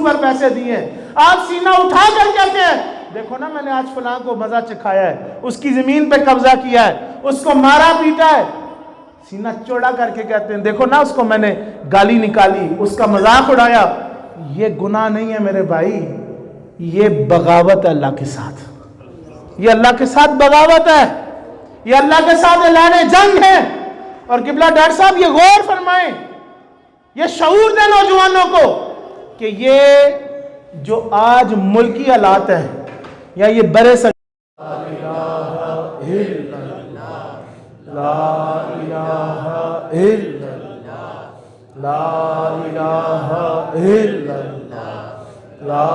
पर पैसे दिए हैं। आप सीना उठा कर कहते हैं देखो ना मैंने आज फलां को मजा चखाया है, उसकी जमीन पे कब्जा किया है, उसको मारा पीटा है। सीना चौड़ा करके कहते हैं देखो ना उसको मैंने गाली निकाली, उसका मजाक उड़ाया। ये गुनाह नहीं है मेरे भाई, ये बगावत है अल्लाह के साथ, ये अल्लाह के साथ बगावत है, ये अल्लाह के साथ ऐलान जंग है। और किबला डॉक्टर साहब ये गौर फरमाएं, ये शऊर दें नौजवानों को कि ये जो आज मुल्की हालात है या ये बड़े ला इलाहा इल्लल्लाह, ला इलाहा इल्लल्लाह, ला इलाहा इल्लल्लाह, ला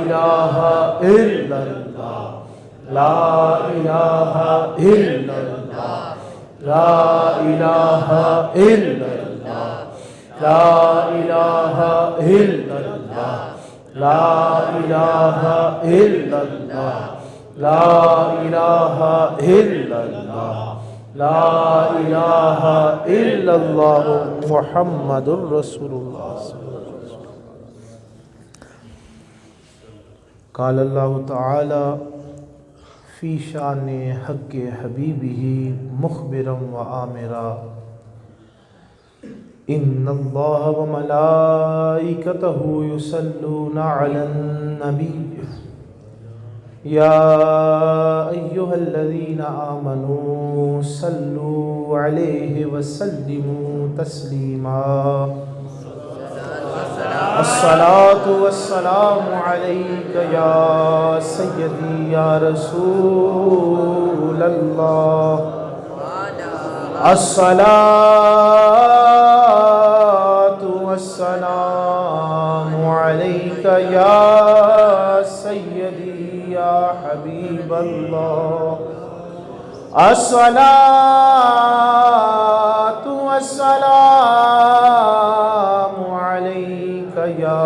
इलाहा इल्लल्लाह, ला इलाहा इल्लल्लाह, ला इलाहा इल्लल्लाह, ला इलाहा इल्लल्लाह, ला इलाहा इल्लल्लाह, ला इलाहा इल्लल्लाह, ला इलाहा इल्लल्लाह मुहम्मदुर रसूलुल्लाह। क़ाल अल्लाहु तआला फ़ी शान हक़्क़ि हबीबिही मुख़बिरन व आमिरा इन्नल्लाह व मलाइकतहु युसल्लूना अलन नबी या अय्युहल्लज़ीना आमनू सल्लू अलैहि व सल्लिमू तस्लीमा। अस्सलातु वस्सलामु अलैका या सय्यदी या रसूल अल्लाह। अस्सलातु वस्सलामु अलैका या सय्यदी या हबीब अल्लाह। अस्सलातु वस्सलामु अलैका या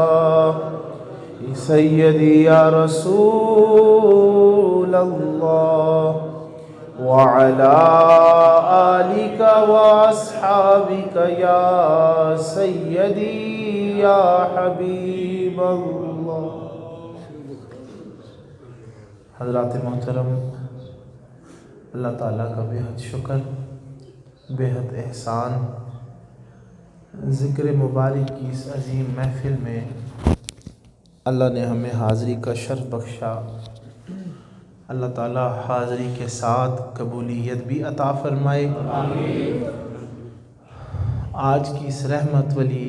सय्यदी या रसूल अल्लाह व अला आलिका व अस्हाबिका या सय्यदी या हबीब अल्लाह। हज़रात मोहतरम, अल्लाह ताला का बेहद शुक्र, बेहद एहसान, ज़िक्र मुबारक की इस अज़ीम महफ़िल में अल्लाह ने हमें हाज़री का शर्फ़ बख्शा। अल्लाह ताला हाज़री के साथ कबूलियत भी अता फ़रमाए। आज की इस रहमत वाली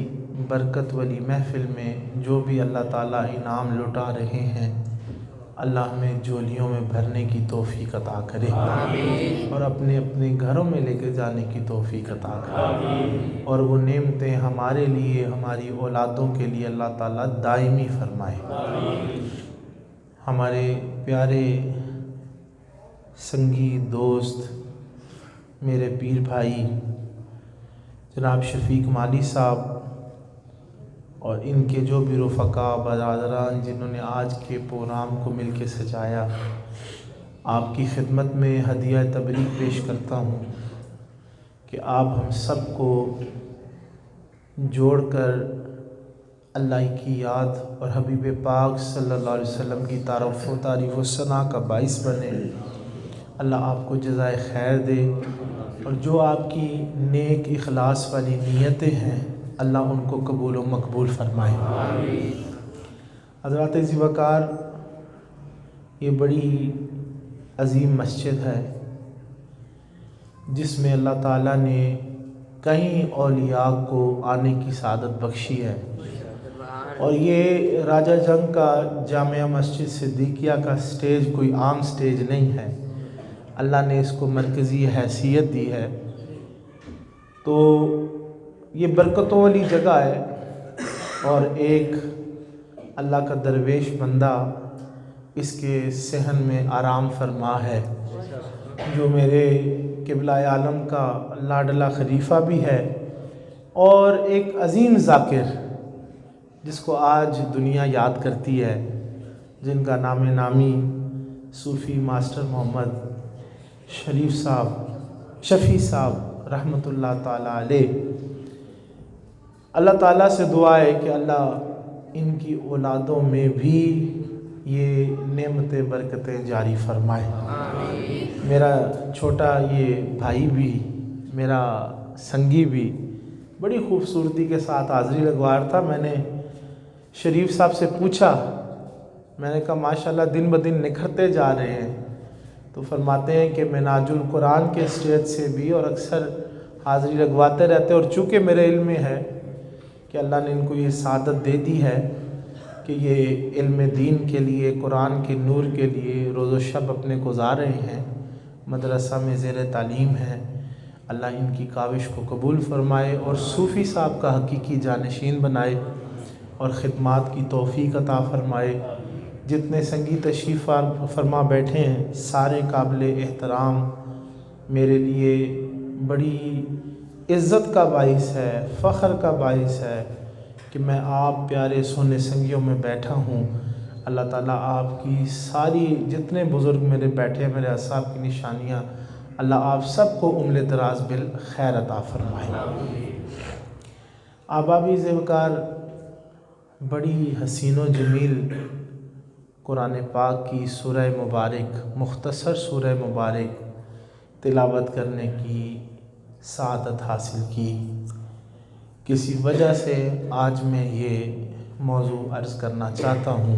बरकत वाली महफ़िल में जो भी अल्लाह ताला इनाम लुटा रहे हैं, अल्लाह हमें झोलियों में भरने की तौफ़ीक़ अता करे और अपने अपने घरों में लेके जाने की तौफ़ीक़ अता करे और वो नेमतें हमारे लिए, हमारी औलादों के लिए अल्लाह ताला दायमी फ़रमाए। हमारे प्यारे संगी दोस्त, मेरे पीर भाई जनाब शफ़ीक माली साहब और इनके जो भी रुफ़क़ा बरादरान जिन्होंने आज के प्रोग्राम को मिल के सजाया, आपकी खिदमत में हदिया तबरीक पेश करता हूँ कि आप हम सब को जोड़कर अल्लाह की याद और हबीब पाक सल्लल्लाहु अलैहि वसल्लम की तारीफ़ व सना का बाइस बने। अल्लाह आपको जज़ाए खैर दे और जो आपकी नेक इखलास वाली नीयतें हैं अल्लाह उनको कबूल व मकबूल फ़रमाए। हज़रात ज़िवकार, ये बड़ी अज़ीम मस्जिद है जिसमें अल्लाह ताला ने कई औलिया को आने की सादत बख्शी है और ये राजा जंग का जामिया मस्जिद सिद्दीकिया का स्टेज कोई आम स्टेज नहीं है। अल्लाह ने इसको मरकज़ी हैसियत दी है, तो ये बरकतों वाली जगह है और एक अल्लाह का दरवेश बंदा इसके सहन में आराम फरमा है, जो मेरे क़िबला आलम का लाडला खलीफा भी है और एक अज़ीम ज़ाकिर जिसको आज दुनिया याद करती है, जिनका नाम नामी सूफ़ी मास्टर मोहम्मद शफ़ी साहब रहमतुल्लाह ताला अलैह। अल्लाह ताला से दुआ है कि अल्लाह इनकी औलादों में भी ये नेमतें बरकतें जारी फरमाए। मेरा छोटा ये भाई भी, मेरा संगी भी बड़ी खूबसूरती के साथ हाज़िरी लगवा रहा था। मैंने शरीफ साहब से पूछा, मैंने कहा माशाल्लाह दिन ब दिन निखरते जा रहे हैं। तो फरमाते हैं कि मिनाजुल कुरान के स्टेज से भी और अक्सर हाज़िरी लगवाते रहते, और चूँकि मेरे इल्म में है कि अल्लाह ने इनको ये सादत दे दी है कि ये इल्म दीन के लिए, कुरान के नूर के लिए रोज़ शब अपने गुजार रहे हैं, मदरसा में ज़ेर तालीम है। अल्लाह इनकी काविश को कबूल फ़रमाए और सूफ़ी साहब का हकीकी जानशीन बनाए और ख़िदमात की तौफ़ीक़ अता फ़रमाए। जितने संगी तशरीफ़ फरमा बैठे हैं सारे काबिल एहतराम, मेरे लिए बड़ी इज़्ज़त का बाइस है, फ़ख्र का बाइस है कि मैं आप प्यारे सोने संगियों में बैठा हूँ। अल्लाह ताला आपकी सारी जितने बुज़ुर्ग मेरे बैठे हैं, मेरे असाब की निशानियाँ, अल्लाह आप सबको उम्र दराज बिल खैर अता फ़रमाए। आबाबी ज़ेवकार बड़ी हसीन व जमील कुरान पाक की सूरह मुबारक, मुख्तसर सूरह मुबारक तिलावत करने की सादत हासिल की। किसी वजह से आज मैं ये मौजू अर्ज़ करना चाहता हूँ।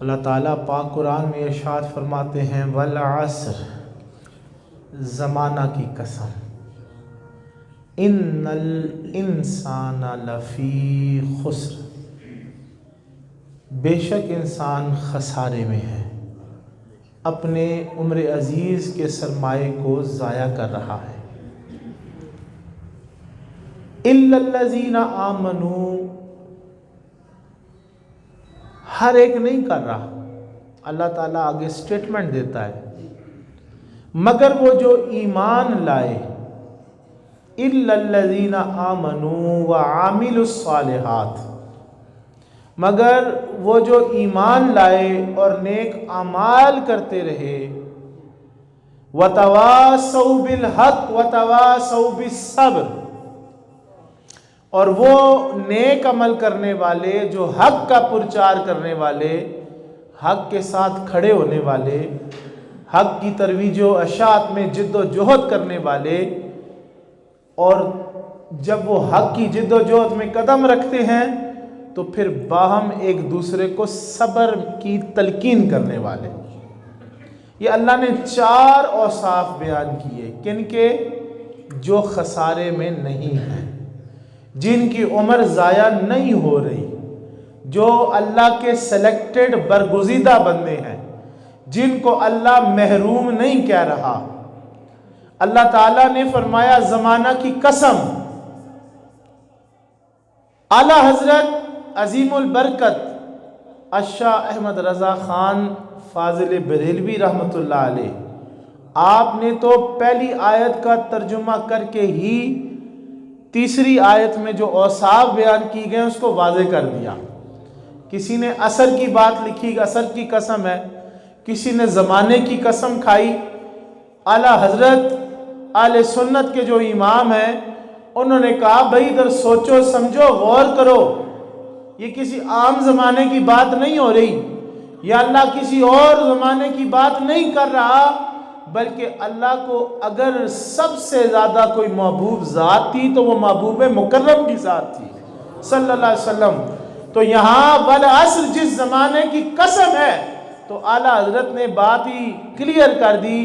अल्लाह ताला पाक कुरान में इरशाद फरमाते हैं, वल अस्र, ज़माना की कसम, इन्नल इंसाना लफ़ी खुस्र, बेशक इंसान खसारे में है, अपने उम्र अज़ीज़ के सरमाए को ज़ाया कर रहा है। इल्लल्लज़ीना आमनू, हर एक नहीं कर रहा, अल्लाह ताला आगे स्टेटमेंट देता है, मगर वो जो ईमान लाए। इल्लल्लज़ीना आमनू व आमिलुस्सालिहात, मगर वो जो ईमान लाए और नेक आमाल करते रहे। वतवासौ बिल हक़ वतवासौ बिस्सब्र, और वो नेक अमल करने वाले जो हक़ का प्रचार करने वाले, हक़ के साथ खड़े होने वाले, हक़ की तरवीज व अशात में जिद्दोजहद करने वाले, और जब वो हक़ की जिद्दोजहद में कदम रखते हैं तो फिर बाहम एक दूसरे को सब्र की तलकीन करने वाले। ये अल्लाह ने 4 औसाफ बयान किए, किनके? जो खसारे में नहीं हैं, जिनकी उम्र ज़ाया नहीं हो रही, जो अल्लाह के सेलेक्टेड बरगुज़ीदा बंदे हैं, जिनको अल्लाह महरूम नहीं कह रहा। अल्लाह ताला ने फरमाया, ज़माना की कसम। आला हज़रत अज़ीमुल बरकत अशाह अहमद रज़ा ख़ान फ़ाज़िल बरेलवी रहमतुल्लाह अलैह, आपने तो पहली आयत का तर्जुमा करके ही तीसरी आयत में जो औसाफ बयान की गए उसको वाज़े कर दिया। किसी ने असर की बात लिखी, असर की कसम है, किसी ने ज़माने की कसम खाई। आला हज़रत आले सुन्नत के जो इमाम हैं उन्होंने कहा, भाई इधर सोचो समझो गौर करो, ये किसी आम ज़माने की बात नहीं हो रही, या अल्लाह किसी और ज़माने की बात नहीं कर रहा, बल्कि अल्लाह को अगर सबसे ज़्यादा कोई महबूब ज़ात थी तो वो महबूब मुकर्रम की ज़ात थी सल्लल्लाहु अलैहि वसल्लम। तो यहाँ वल अस्र जिस ज़माने की कसम है, तो आला हज़रत ने बात ही क्लियर कर दी,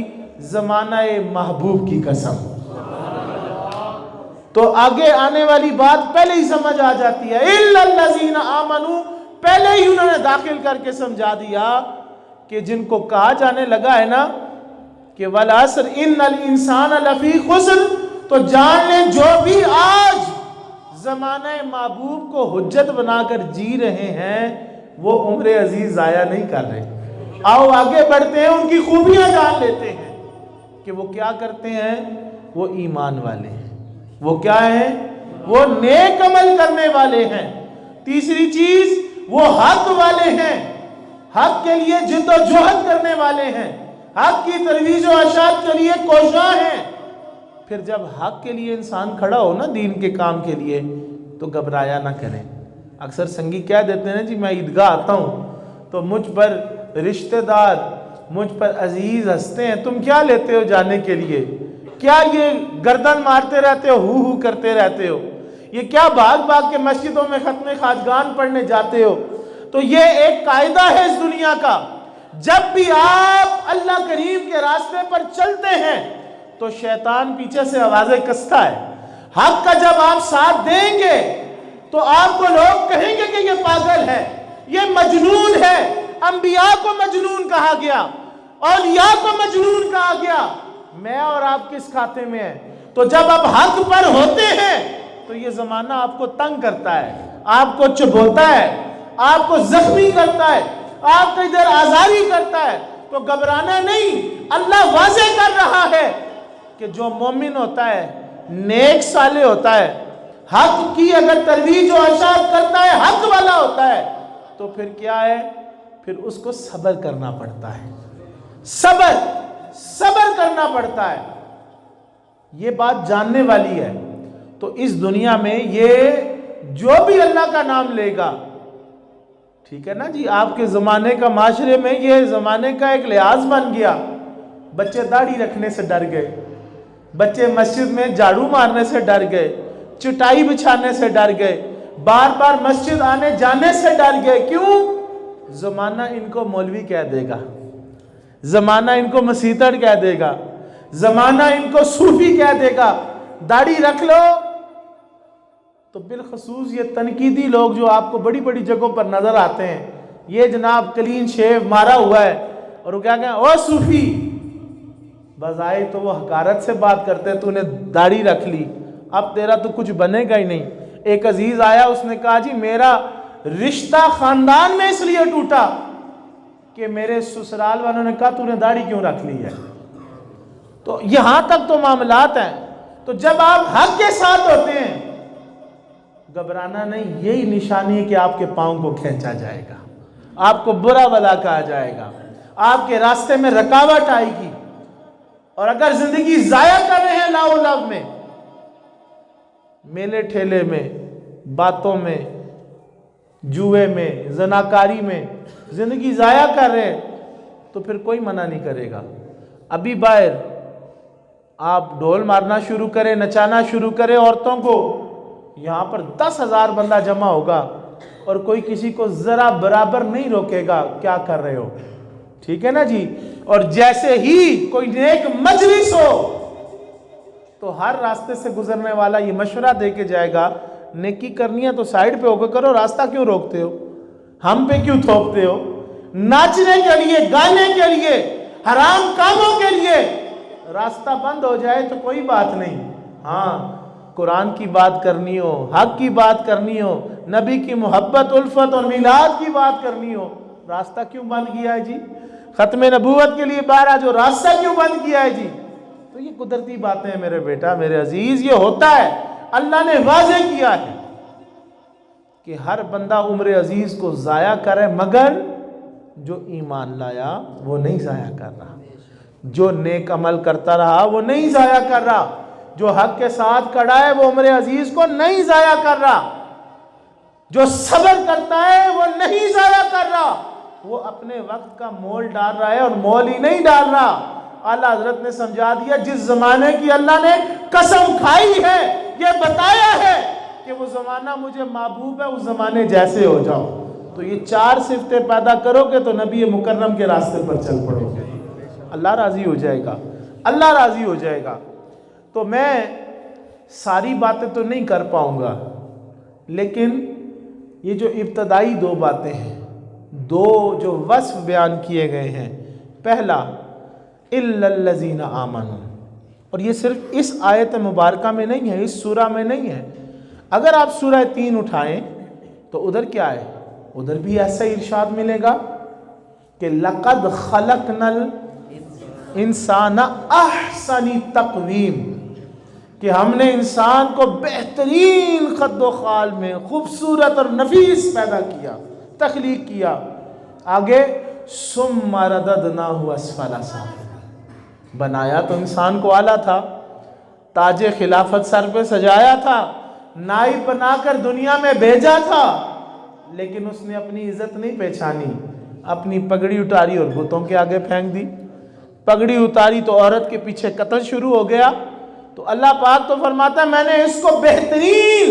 ज़माना महबूब की कसम। तो आगे आने वाली बात पहले ही समझ आ जाती है। इल्लल्लज़ीना आमनू, पहले ही उन्होंने दाखिल करके समझा दिया कि जिनको कहा जाने लगा है ना कि वल अस्र इन्नल इंसान लफी खुस्र, तो जान लें जो भी आज ज़माने महबूब को हुज्जत बनाकर जी रहे हैं वो उम्र अजीज ज़ाया नहीं कर रहे। आओ आगे बढ़ते हैं, उनकी खूबियां जान लेते हैं कि वो क्या करते हैं। वो ईमान वाले हैं, वो क्या है? वो नेक अमल करने वाले हैं। तीसरी चीज, वो हक वाले हैं, हक के लिए जिद्दोजहद करने वाले हैं, हक की तरवीज और अशात के लिए कोशां हैं। फिर जब हक के लिए इंसान खड़ा हो ना दीन के काम के लिए, तो घबराया ना करें। अक्सर संगी कह देते हैं जी, मैं ईदगाह आता हूँ तो मुझ पर रिश्तेदार, मुझ पर अजीज हंसते हैं, तुम क्या लेते हो जाने के लिए, क्या ये गर्दन मारते रहते हो, हु करते रहते हो, ये क्या भाग भाग के मस्जिदों में खत्मे खाजगान पढ़ने जाते हो। तो ये एक कायदा है इस दुनिया का, जब भी आप अल्लाह करीम के रास्ते पर चलते हैं तो शैतान पीछे से आवाजें कसता है। हक का जब आप साथ देंगे तो आपको लोग कहेंगे कि ये पागल है, ये मजनून है। अंबिया को मजनून कहा गया, औलिया को मजनून कहा गया, मैं और आप किस खाते में है। तो जब आप हक पर होते हैं तो ये जमाना आपको तंग करता है, आपको चुभोता है, आपको जख्मी करता है, आपको इधर आजारी करता है। तो घबराना नहीं, अल्लाह वाज़े कर रहा है कि जो मोमिन होता है, नेक साले होता है, हक की अगर तरवीज और अशात करता है, हक वाला होता है, तो फिर क्या है, फिर उसको सब्र करना पड़ता है, सब्र करना पड़ता है। ये बात जानने वाली है। तो इस दुनिया में ये जो भी अल्लाह का नाम लेगा, ठीक है ना जी, आपके ज़माने का माशरे में ये ज़माने का एक लिहाज बन गया। बच्चे दाढ़ी रखने से डर गए, बच्चे मस्जिद में झाड़ू मारने से डर गए, चटाई बिछाने से डर गए, बार बार मस्जिद आने जाने से डर गए। क्यों? ज़माना इनको मौलवी कह देगा, ज़माना इनको मसीतड़ कह देगा, ज़माना इनको सूफी कह देगा। दाढ़ी रख लो तो बिलखसूस ये तनकीदी लोग जो आपको बड़ी बड़ी जगहों पर नजर आते हैं, ये जनाब क्लीन शेव मारा हुआ है, और वो क्या कहें, ओ सूफी, बस आए तो वो हकारत से बात करते हैं, तूने दाढ़ी रख ली, अब तेरा तो कुछ बनेगा ही नहीं। एक अजीज आया, उसने कहा जी मेरा रिश्ता खानदान में इसलिए टूटा कि मेरे ससुराल वालों ने कहा तूने दाढ़ी क्यों रख ली है। तो यहां तक तो मामलात हैं। तो जब आप हक के साथ होते हैं, घबराना नहीं, यही निशानी है कि आपके पांव को खींचा जाएगा, आपको बुरा भला कहा जाएगा, आपके रास्ते में रुकावट आएगी। और अगर जिंदगी जाया कर रहे हैं लाओ-लव में, मेले ठेले में, बातों में, जुए में, जनाकारी में जिंदगी जाया कर रहे हैं, तो फिर कोई मना नहीं करेगा। अभी बाहर आप ढोल मारना शुरू करें, नचाना शुरू करें औरतों को, यहाँ पर 10,000 बंदा जमा होगा और कोई किसी को जरा बराबर नहीं रोकेगा, क्या कर रहे हो, ठीक है ना जी। और जैसे ही कोई नेक मजलिस हो तो हर रास्ते से गुजरने वाला ये मशवरा दे के जाएगा, नेकी करनी है तो साइड पे होकर करो, रास्ता क्यों रोकते हो, हम पे क्यों थोपते हो। नाचने के लिए, गाने के लिए, हराम कामों के लिए रास्ता बंद हो जाए तो कोई बात नहीं, हाँ कुरान की बात करनी हो, हक की बात करनी हो, नबी की मोहब्बत, उल्फत और मिलाद की बात करनी हो, रास्ता क्यों बंद किया है जी। खत्मे नबूवत के लिए बारह जो रास्ता क्यों बंद किया है जी। तो ये कुदरती बातें हैं मेरे बेटा, मेरे अजीज, ये होता है। अल्लाह ने वाज़े किया है कि हर बंदा उम्र अजीज को ज़ाया करे, मगर जो ईमान लाया वो नहीं ज़ाया कर रहा, जो नेक अमल करता रहा वो नहीं ज़ाया कर रहा, जो हक के साथ खड़ा है वो उम्र अजीज को नहीं ज़ाया कर रहा, जो सब्र करता है वो नहीं ज़ाया कर रहा, वो अपने वक्त का मोल डाल रहा है और मोल ही नहीं डाल रहा। आला हजरत ने समझा दिया, जिस जमाने की अल्लाह ने कसम खाई है, ये बताया है कि वो जमाना मुझे महबूब है, उस जमाने जैसे हो जाओ। तो ये 4 सिफतें पैदा करोगे तो नबी मुकर्रम के रास्ते पर चल पड़ोगे, अल्लाह राजी हो जाएगा, अल्लाह राजी हो जाएगा। तो मैं सारी बातें तो नहीं कर पाऊंगा, लेकिन ये जो इब्तदाई 2 बातें हैं, 2 जो वस्फ बयान किए गए हैं, पहला इल्लल्लज़ीना आमनू, और ये सिर्फ इस आयत मुबारका में नहीं है, इस सूरा में नहीं है। अगर आप सूरा 3 उठाएं तो उधर क्या है, उधर भी ऐसा इरशाद मिलेगा कि लक़द खलक़नल इंसाना अहसनी तक़वीम, कि हमने इंसान को बेहतरीन खद्दो खाल में खूबसूरत और नफीस पैदा किया, तख्लीक किया। आगे सुम्मा रददनाहु अस्फला साफिलीन, बनाया तो इंसान को आला था, ताजे खिलाफत सर पे सजाया था, नाइब बनाकर दुनिया में भेजा था, लेकिन उसने अपनी इज्जत नहीं पहचानी, अपनी पगड़ी उतारी और बुतों के आगे फेंक दी। पगड़ी उतारी तो औरत के पीछे कत्ल शुरू हो गया। तो अल्लाह पाक तो फरमाता है मैंने इसको बेहतरीन,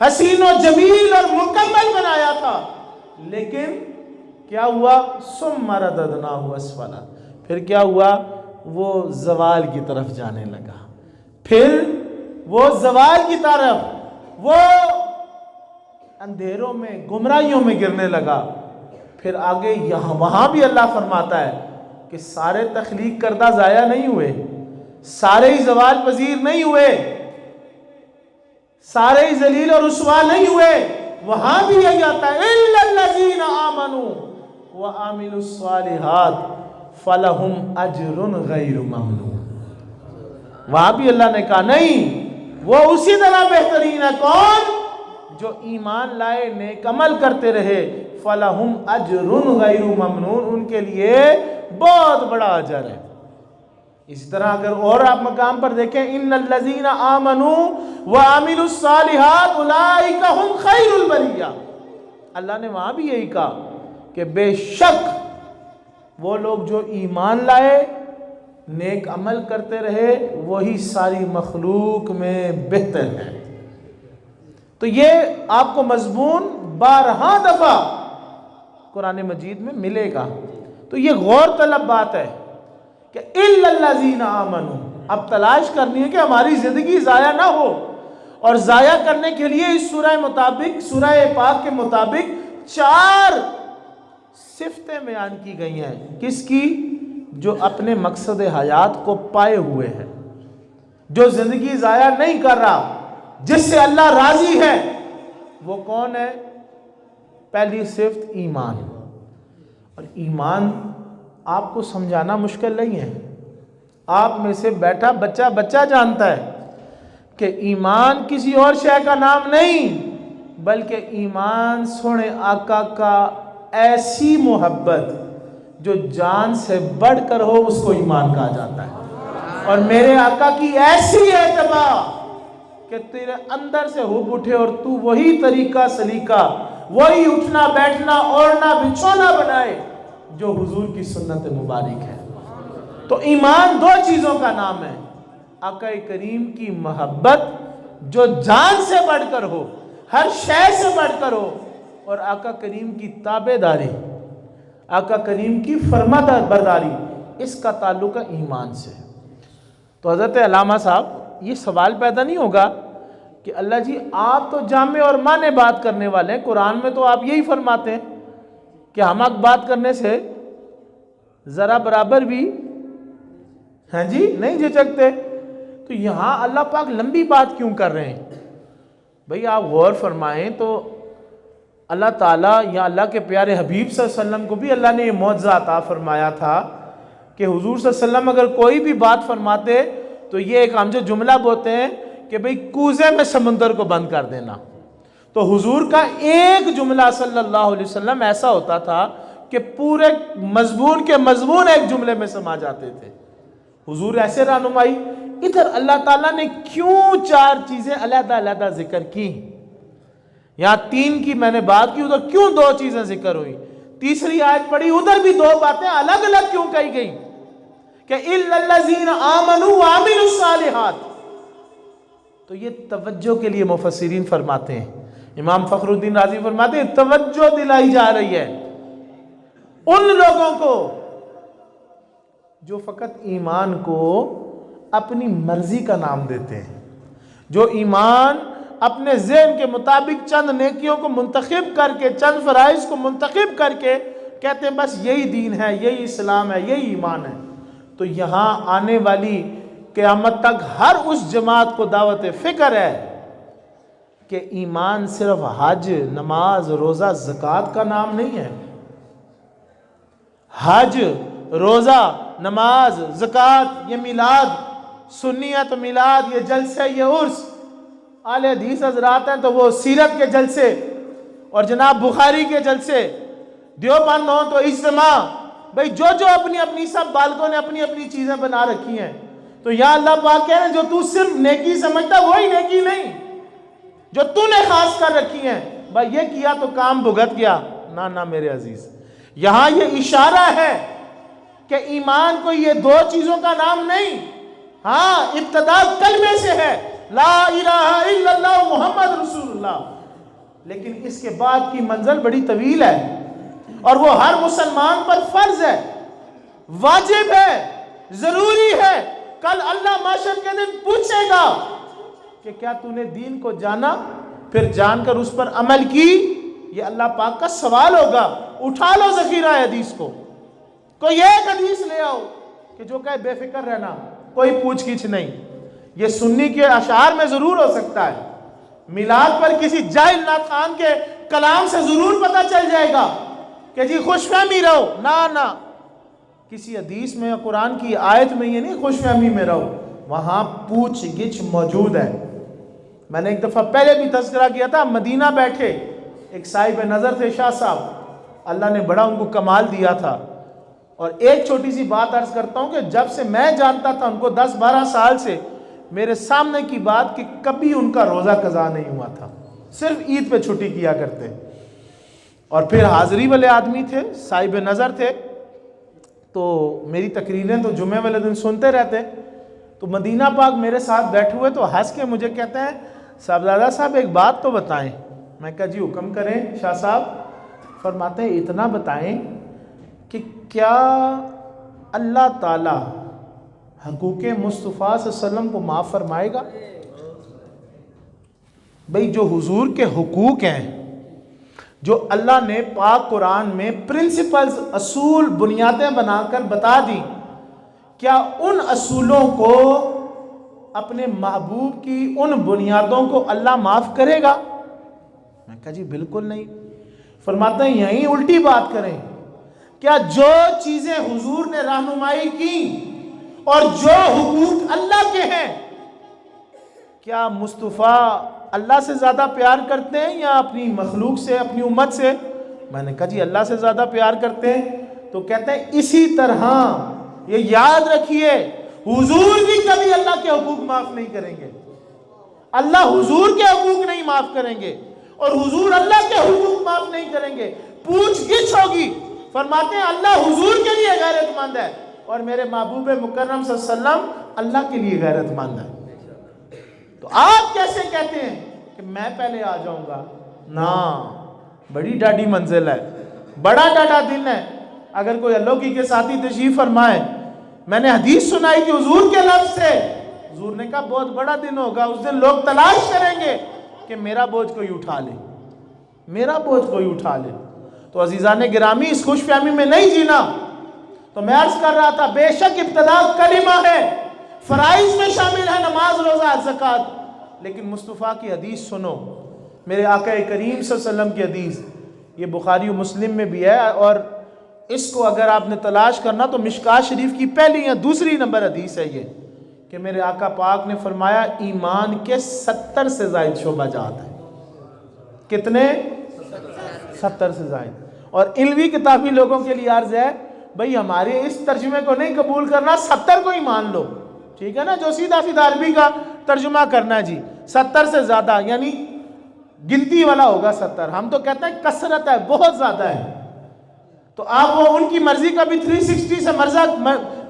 हसीन और जमील और मुकम्मल बनाया था, लेकिन क्या हुआ, सुम्मा रददनाहु अस्फला, फिर क्या हुआ, वो जवाल की तरफ जाने लगा। फिर वो जवाल की तरफ, वो अंधेरों में, गुमराहियों में गिरने लगा। फिर आगे यहाँ वहां भी अल्लाह फरमाता है कि सारे तख्लीक करदा जाया नहीं हुए, सारे ही जवाल पजीर नहीं हुए, सारे ही जलील और रुसवा नहीं हुए। वहां भी यही आता है इल्लल्लज़ीना आमनू व आमिलुस्सालिहात फलहुम अजरुन गैरु ममनून। वहां भी अल्लाह ने कहा नहीं, वो उसी तरह बेहतरीन है। कौन? जो ईमान लाए, नेक अमल करते रहे। फलहुम अजरुन गैरु ममनून, उनके लिए बहुत बड़ा अजर है। इसी तरह अगर और आप मकाम पर देखें, इन्नल्लज़ीना आमनू व आमिलुस्सालिहात उलाइका हुम खैरुल बरिया, अल्लाह ने वहां भी यही कहा कि बेशक वो लोग जो ईमान लाए, नेक अमल करते रहे, वही सारी मखलूक में बेहतर है। तो ये आपको मजमून 12 दफा कुरान मजीद में मिलेगा। तो ये गौर तलब बात है कि इल्लल्लज़ीना आमनू, अब तलाश करनी है कि हमारी जिंदगी ज़ाया ना हो, और ज़ाया करने के लिए इस सूरह पाक के मुताबिक 4 सिफ्तें बयान की गई हैं। किसकी? जो अपने मकसद हयात को पाए हुए है, जो जिंदगी ज़ाया नहीं कर रहा, जिससे अल्लाह राजी है। वो कौन है? पहली सिफ्त ईमान। और ईमान आपको समझाना मुश्किल नहीं है, आप में से बैठा बच्चा जानता है कि ईमान किसी और शय का नाम नहीं, बल्कि ईमान सोने आका का ऐसी मोहब्बत जो जान से बढ़कर हो, उसको ईमान कहा जाता है। और मेरे आका की ऐसी एतबा कि तेरे अंदर से हुब उठे और तू वही तरीका सलीका, वही उठना बैठना ओढ़ना बिछोना बनाए जो हुजूर की सुन्नत मुबारक है। तो ईमान 2 चीज़ों का नाम है, आका करीम की मोहब्बत जो जान से बढ़कर हो, हर शय से बढ़कर हो, और आका करीम की ताबेदारी, आका करीम की फरमाबरदारी, इसका ताल्लुक है ईमान से। तो हज़रत अल्लामा साहब, ये सवाल पैदा नहीं होगा कि अल्लाह जी आप तो जामे और माने बात करने वाले हैं, कुरान में तो आप यही फरमाते हैं कि हम बात करने से ज़रा बराबर भी हैं जी नहीं झिझकते। तो यहाँ अल्लाह पाक लंबी बात क्यों कर रहे हैं? भाई आप गौर फरमाएं तो अल्लाह ताला या अल्लाह के प्यारे हबीब सल्लल्लाहु अलैहि वसल्लम को भी अल्लाह ने ये मौजज़ा अता फरमाया था कि हुजूर सल्लल्लाहु अलैहि वसल्लम अगर कोई भी बात फरमाते तो ये एक हम जो जुमला बोलते हैं कि भाई कूजे में समंदर को बंद कर देना। तो हुजूर का एक जुमला सल्लल्लाहु अलैहि वसल्लम ऐसा होता था कि पूरे मजमून के मजमून एक जुमले में समा जाते थे। हुजूर ऐसे रहनुमाई। इधर अल्लाह ताला ने क्यों 4 चीजें अलग-अलग जिक्र की? यहाँ 3 की मैंने बात की, उधर क्यों 2 चीजें जिक्र हुई? तीसरी आयत पढ़ी, उधर भी 2 बातें अलग अलग क्यों कही गई कि इल्लल्लज़ीना आमनू व आमिलुस्सालिहात। तो ये तवज्जो के लिए मुफस्सिरीन फरमाते हैं, इमाम फखरुद्दीन राजी फरमाते हैं तवज्जो दिलाई जा रही है उन लोगों को जो फकत ईमान को अपनी मर्जी का नाम देते हैं, जो ईमान अपने ज़हन के मुताबिक चंद नेकियों को मुंतखब करके, चंद फ़राइज़ को मुंतखब करके कहते हैं बस यही दीन है, यही इस्लाम है, यही ईमान है। तो यहाँ आने वाली क़यामत तक हर उस जमात को दावत फ़िक्र है कि ईमान सिर्फ हज, नमाज, रोज़ा, ज़कात का नाम नहीं है। हज, रोज़ा, नमाज, ज़कात, ये मिलाद, सुन्नी है तो मिलाद, ये जलसे, ये उर्स, आले हदीस हज़रात हैं तो वो सीरत के जलसे, और जनाब बुखारी के जलसे, देवबंद हो तो इज्तिमा। भाई जो जो अपनी अपनी सब बालकों ने अपनी अपनी चीज़ें बना रखी हैं। तो यहाँ अल्लाह पाक कह रहे हैं जो तू सिर्फ नेकी समझता वही नेकी नहीं, जो तूने खास कर रखी हैं, भाई ये किया तो काम भुगत गया। ना ना मेरे अजीज, यहां ये इशारा है कि ईमान को ये दो चीजों का नाम नहीं। हाँ, इब्तदा कलमे से है, ला इलाहा इल्लल्लाह मुहम्मद रसूलुल्लाह, लेकिन इसके बाद की मंजिल बड़ी तवील है और वो हर मुसलमान पर फर्ज है, वाजिब है, जरूरी है। कल अल्लाह माशर के दिन पूछेगा कि क्या तूने दीन को जाना, फिर जानकर उस पर अमल की। ये अल्लाह पाक का सवाल होगा। उठा लो ज़खीरा हदीस को, कोई एक हदीस ले आओ कि जो कहे बेफिक्र रहना, कोई पूछ गिछ नहीं। ये सुन्नी के अशार में जरूर हो सकता है, मिलाद पर किसी जाहिल नात खान के कलाम से जरूर पता चल जाएगा कि जी खुशफहमी रहो। ना ना, किसी हदीस में या कुरान की आयत में ये नहीं खुशफहमी में रहो, वहां पूछ गिछ मौजूद है। मैंने एक दफा पहले भी तज़किरा किया था, मदीना बैठे एक साहिब नज़र थे शाह साहब, अल्लाह ने बड़ा उनको कमाल दिया था। और एक छोटी सी बात अर्ज करता हूँ कि जब से मैं जानता था उनको 10-12 साल से, मेरे सामने की बात कि कभी उनका रोज़ा कज़ा नहीं हुआ था, सिर्फ ईद पे छुट्टी किया करते। और फिर हाज़री वाले आदमी थे, साहिब नज़र थे, तो मेरी तकरीरें तो जुमे वाले दिन सुनते रहते। तो मदीना पाक मेरे साथ बैठे हुए तो हंस के मुझे कहते हैं, साहबजादा साहब एक बात तो बताएं। मैं कहा जी हुक्म करें शाह साहब। फरमाते हैं इतना बताएं कि क्या अल्लाह ताला हकूक़े मुस्तफ़ा सल्लल्लाहु अलैहि वसल्लम को माफ़ फरमाएगा? भाई जो हुजूर के हुकूक हैं, जो अल्लाह ने पाक कुरान में प्रिंसिपल्स, असूल, बुनियादें बनाकर बता दी, क्या उन असूलों को, अपने महबूब की उन बुनियादों को अल्लाह माफ़ करेगा? मैं कहा जी बिल्कुल नहीं। फरमाते हैं यहीं उल्टी बात करें, क्या जो चीज़ें हुजूर ने रहनुमाई की और जो हुकूक अल्लाह के हैं, क्या मुस्तफ़ा अल्लाह से ज़्यादा प्यार करते हैं या अपनी मखलूक से, अपनी उम्मत से? मैंने कहा जी अल्लाह से ज़्यादा प्यार करते हैं। तो कहते हैं इसी तरह ये याद रखिए, हुजूर भी कभी अल्लाह के हुकूक माफ़ नहीं करेंगे, अल्लाह हुजूर के हुकूक नहीं माफ़ करेंगे और हुजूर अल्लाह के हुकूक माफ़ नहीं करेंगे। पूछ गिछ होगी। फरमाते हैं अल्लाह हुजूर के लिए गैरतमंद है और मेरे महबूब मुकर्रम सल्लल्लाहु अलैहि वसल्लम अल्लाह के लिए गैरतमंद है। तो आप कैसे कहते हैं कि मैं पहले आ जाऊंगा? ना, बड़ी डाढ़ी मंजिल है, बड़ा डाढ़ा दिन है। अगर कोई अलौकिक के साथी तशरीफ फरमाए, मैंने हदीस सुनाई कि हुजूर के लफ्ज़ से, हुजूर ने कहा बहुत बड़ा दिन होगा, उस दिन लोग तलाश करेंगे कि मेरा बोझ कोई उठा ले, मेरा बोझ कोई उठा ले। तो अजीज़ान गिरामी, इस खुशफहमी में नहीं जीना। तो मैं अर्ज कर रहा था, बेशक इब्तिदा कलिमा है, फ़राइज़ में शामिल है नमाज, रोज़ा, ज़कात, लेकिन मुस्तफ़ा की हदीस सुनो, मेरे आका करीम सल्लल्लाहु अलैहि वसल्लम की हदीस, ये बुखारी और मुस्लिम में भी है। और इसको अगर आपने तलाश करना तो मिशकात शरीफ की पहली या दूसरी नंबर हदीस है ये, कि मेरे आका पाक ने फरमाया ईमान के 70 से ज़ायद शोबाजात हैं। कितने? 70 से ज़ायद। और इल्मी किताबी लोगों के लिए अर्ज़ है, भाई हमारे इस तर्जुमे को नहीं कबूल करना, 70 को ही मान लो, ठीक है ना? जो सीधा सीधा अरबी का तर्जुमा करना है जी, 70 से ज़्यादा यानी गिनती वाला होगा 70। हम तो कहते हैं कसरत है, बहुत ज़्यादा है। तो आप वो उनकी मर्जी का भी 360 से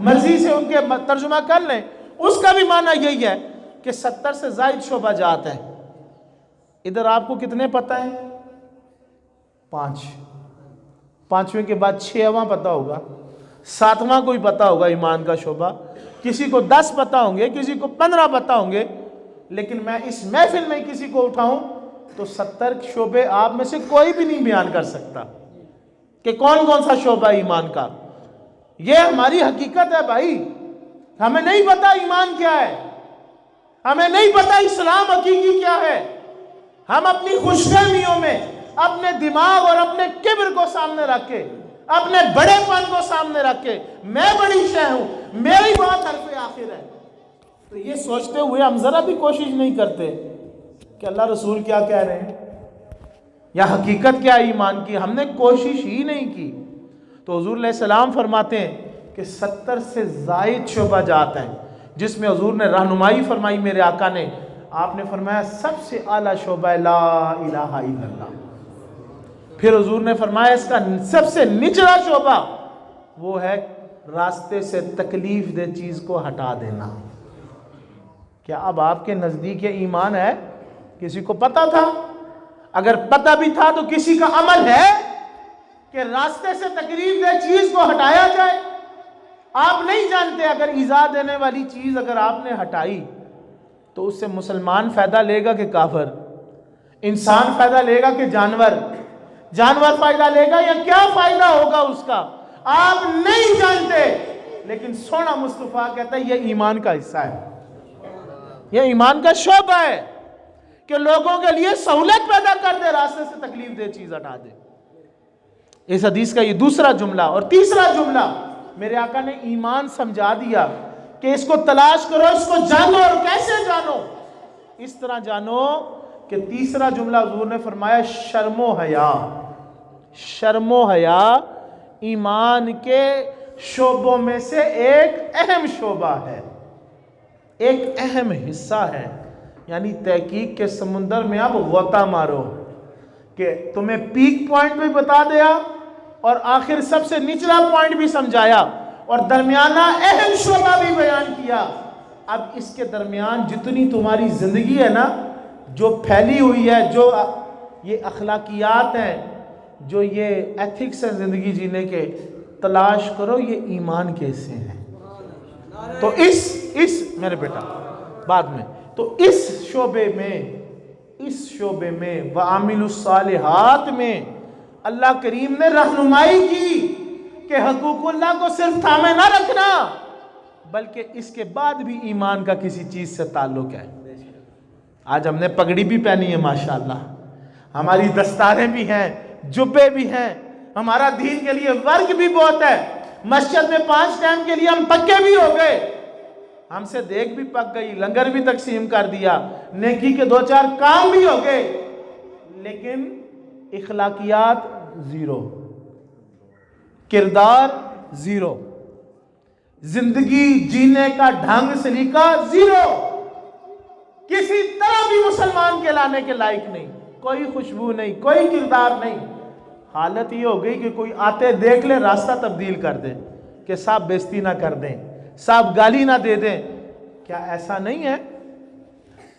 मर्जी से उनके तर्जुमा कर लें, उसका भी माना यही है कि 70 से ज़ायद शोबाजात हैं। इधर आपको कितने पता है? 5। 5वें के बाद 6वां पता होगा, 7वां कोई पता होगा ईमान का शोबा, किसी को 10 पता होंगे, किसी को 15 पता होंगे। लेकिन मैं इस महफिल में किसी को उठाऊं तो 70 शोबे आप में से कोई भी नहीं बयान कर सकता कि कौन कौन सा शोबा ईमान का। यह हमारी हकीकत है भाई। हमें नहीं पता ईमान क्या है, हमें नहीं पता इस्लाम हकीकी क्या है। हम अपनी खुशफहमियों में अपने दिमाग और अपने किब्र को सामने रख के, अपने बड़ेपन को सामने रख के, मैं बड़ी शय हूं, मेरी बात हरफ़े आखिर है, तो ये सोचते हुए हम जरा भी कोशिश नहीं करते कि अल्लाह रसूल क्या कह रहे हैं या हकीकत क्या है ईमान की। हमने कोशिश ही नहीं की। तो हुजूर अलैहिस्सलाम फरमाते हैं कि 70 से ज़ायद शोबाजात हैं जिसमें हुजूर ने रहनुमाई फरमाई, मेरे आका ने, आपने फरमाया सबसे आला शोबा ला इलाहा इल्लल्लाह। फिर हुजूर ने फरमाया इसका सबसे निचला शोबा वो है रास्ते से तकलीफ दे चीज को हटा देना। क्या अब आपके नजदीक ये ईमान है? किसी को पता था? अगर पता भी था तो किसी का अमल है कि रास्ते से तकलीफ दे चीज को हटाया जाए? आप नहीं जानते। अगर ईजा देने वाली चीज अगर आपने हटाई तो उससे मुसलमान फायदा लेगा कि काफिर? इंसान फायदा लेगा कि जानवर? जानवर फायदा लेगा या क्या फायदा होगा उसका? आप नहीं जानते। लेकिन सोना मुस्तफा कहता है यह ईमान का हिस्सा है, यह ईमान का शोबा है कि लोगों के लिए सहूलत पैदा कर दे, रास्ते से तकलीफ दे चीज हटा दे। इस हदीस का ये दूसरा जुमला। और तीसरा जुमला मेरे आका ने ईमान समझा दिया कि इसको तलाश करो, इसको जानो। और कैसे जानो? इस तरह जानो कि तीसरा जुमला हुजूर ने फरमाया शर्मो हया। शर्मो हया ईमान के शोबों में से एक अहम शोबा है, एक अहम हिस्सा है। यानी तहकीक के समुंदर में आप गोता मारो कि तुम्हें पीक पॉइंट भी बता दिया और आखिर सबसे निचला पॉइंट भी समझाया और दरमियाना अहम शोबा भी बयान किया। अब इसके दरमियान जितनी तुम्हारी जिंदगी है ना, जो फैली हुई है, जो ये अखलाकियात हैं, जो ये एथिक्स है जिंदगी जीने के, तलाश करो ये ईमान कैसे हैं। तो इस मेरे बेटा बाद में, तो इस शोबे में व आमिलुस्सालिहात में अल्लाह करीम ने रहनुमाई की कि हकूकुल्लाह को सिर्फ थामे ना रखना, बल्कि इसके बाद भी ईमान का किसी चीज से ताल्लुक है। आज हमने पगड़ी भी पहनी है माशाअल्लाह, हमारी दस्तारें भी हैं, जुब्बे भी हैं, हमारा दीन के लिए वर्क भी बहुत है। मस्जिद में 5 टाइम के लिए हम पक्के भी हो गए, हमसे देख भी पक गई, लंगर भी तकसीम कर दिया, नेकी के 2-4 काम भी हो गए, लेकिन इखलाकियात जीरो, किरदार जीरो, जिंदगी जीने का ढंग सलीका जीरो, किसी तरह भी मुसलमान के लाने के लायक नहीं, कोई खुशबू नहीं, कोई किरदार नहीं। हालत ये हो गई कि कोई आते देख ले रास्ता तब्दील कर दे कि साहब बेइज्जती ना कर दें, साहब गाली ना दे दें। क्या ऐसा नहीं है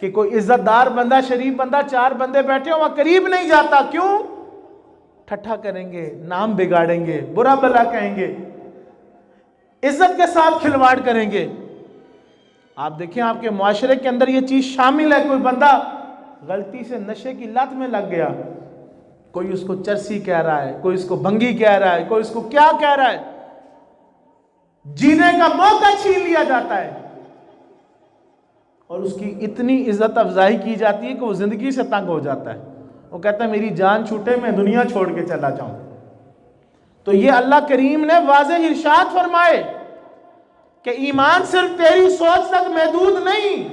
कि कोई इज्जतदार बंदा, शरीफ बंदा, 4 बंदे बैठे हो, वहां करीब नहीं जाता? क्यों? ठट्ठा करेंगे, नाम बिगाड़ेंगे, बुरा भला कहेंगे, इज्जत के साथ खिलवाड़ करेंगे। आप देखें आपके मुआशरे के अंदर ये चीज शामिल है। कोई बंदा गलती से नशे की लत में लग गया, कोई उसको चरसी कह रहा है, कोई उसको भंगी कह रहा है, कोई उसको क्या कह रहा है, जीने का मौका छीन लिया जाता है और उसकी इतनी इज्जत अफजाई की जाती है कि वो जिंदगी से तंग हो जाता है। वो कहता है मेरी जान छूटे, मैं दुनिया छोड़ के चला जाऊं। तो ये अल्लाह करीम ने वाज़ेह इरशाद फरमाए कि ईमान सिर्फ तेरी सोच तक महदूद नहीं,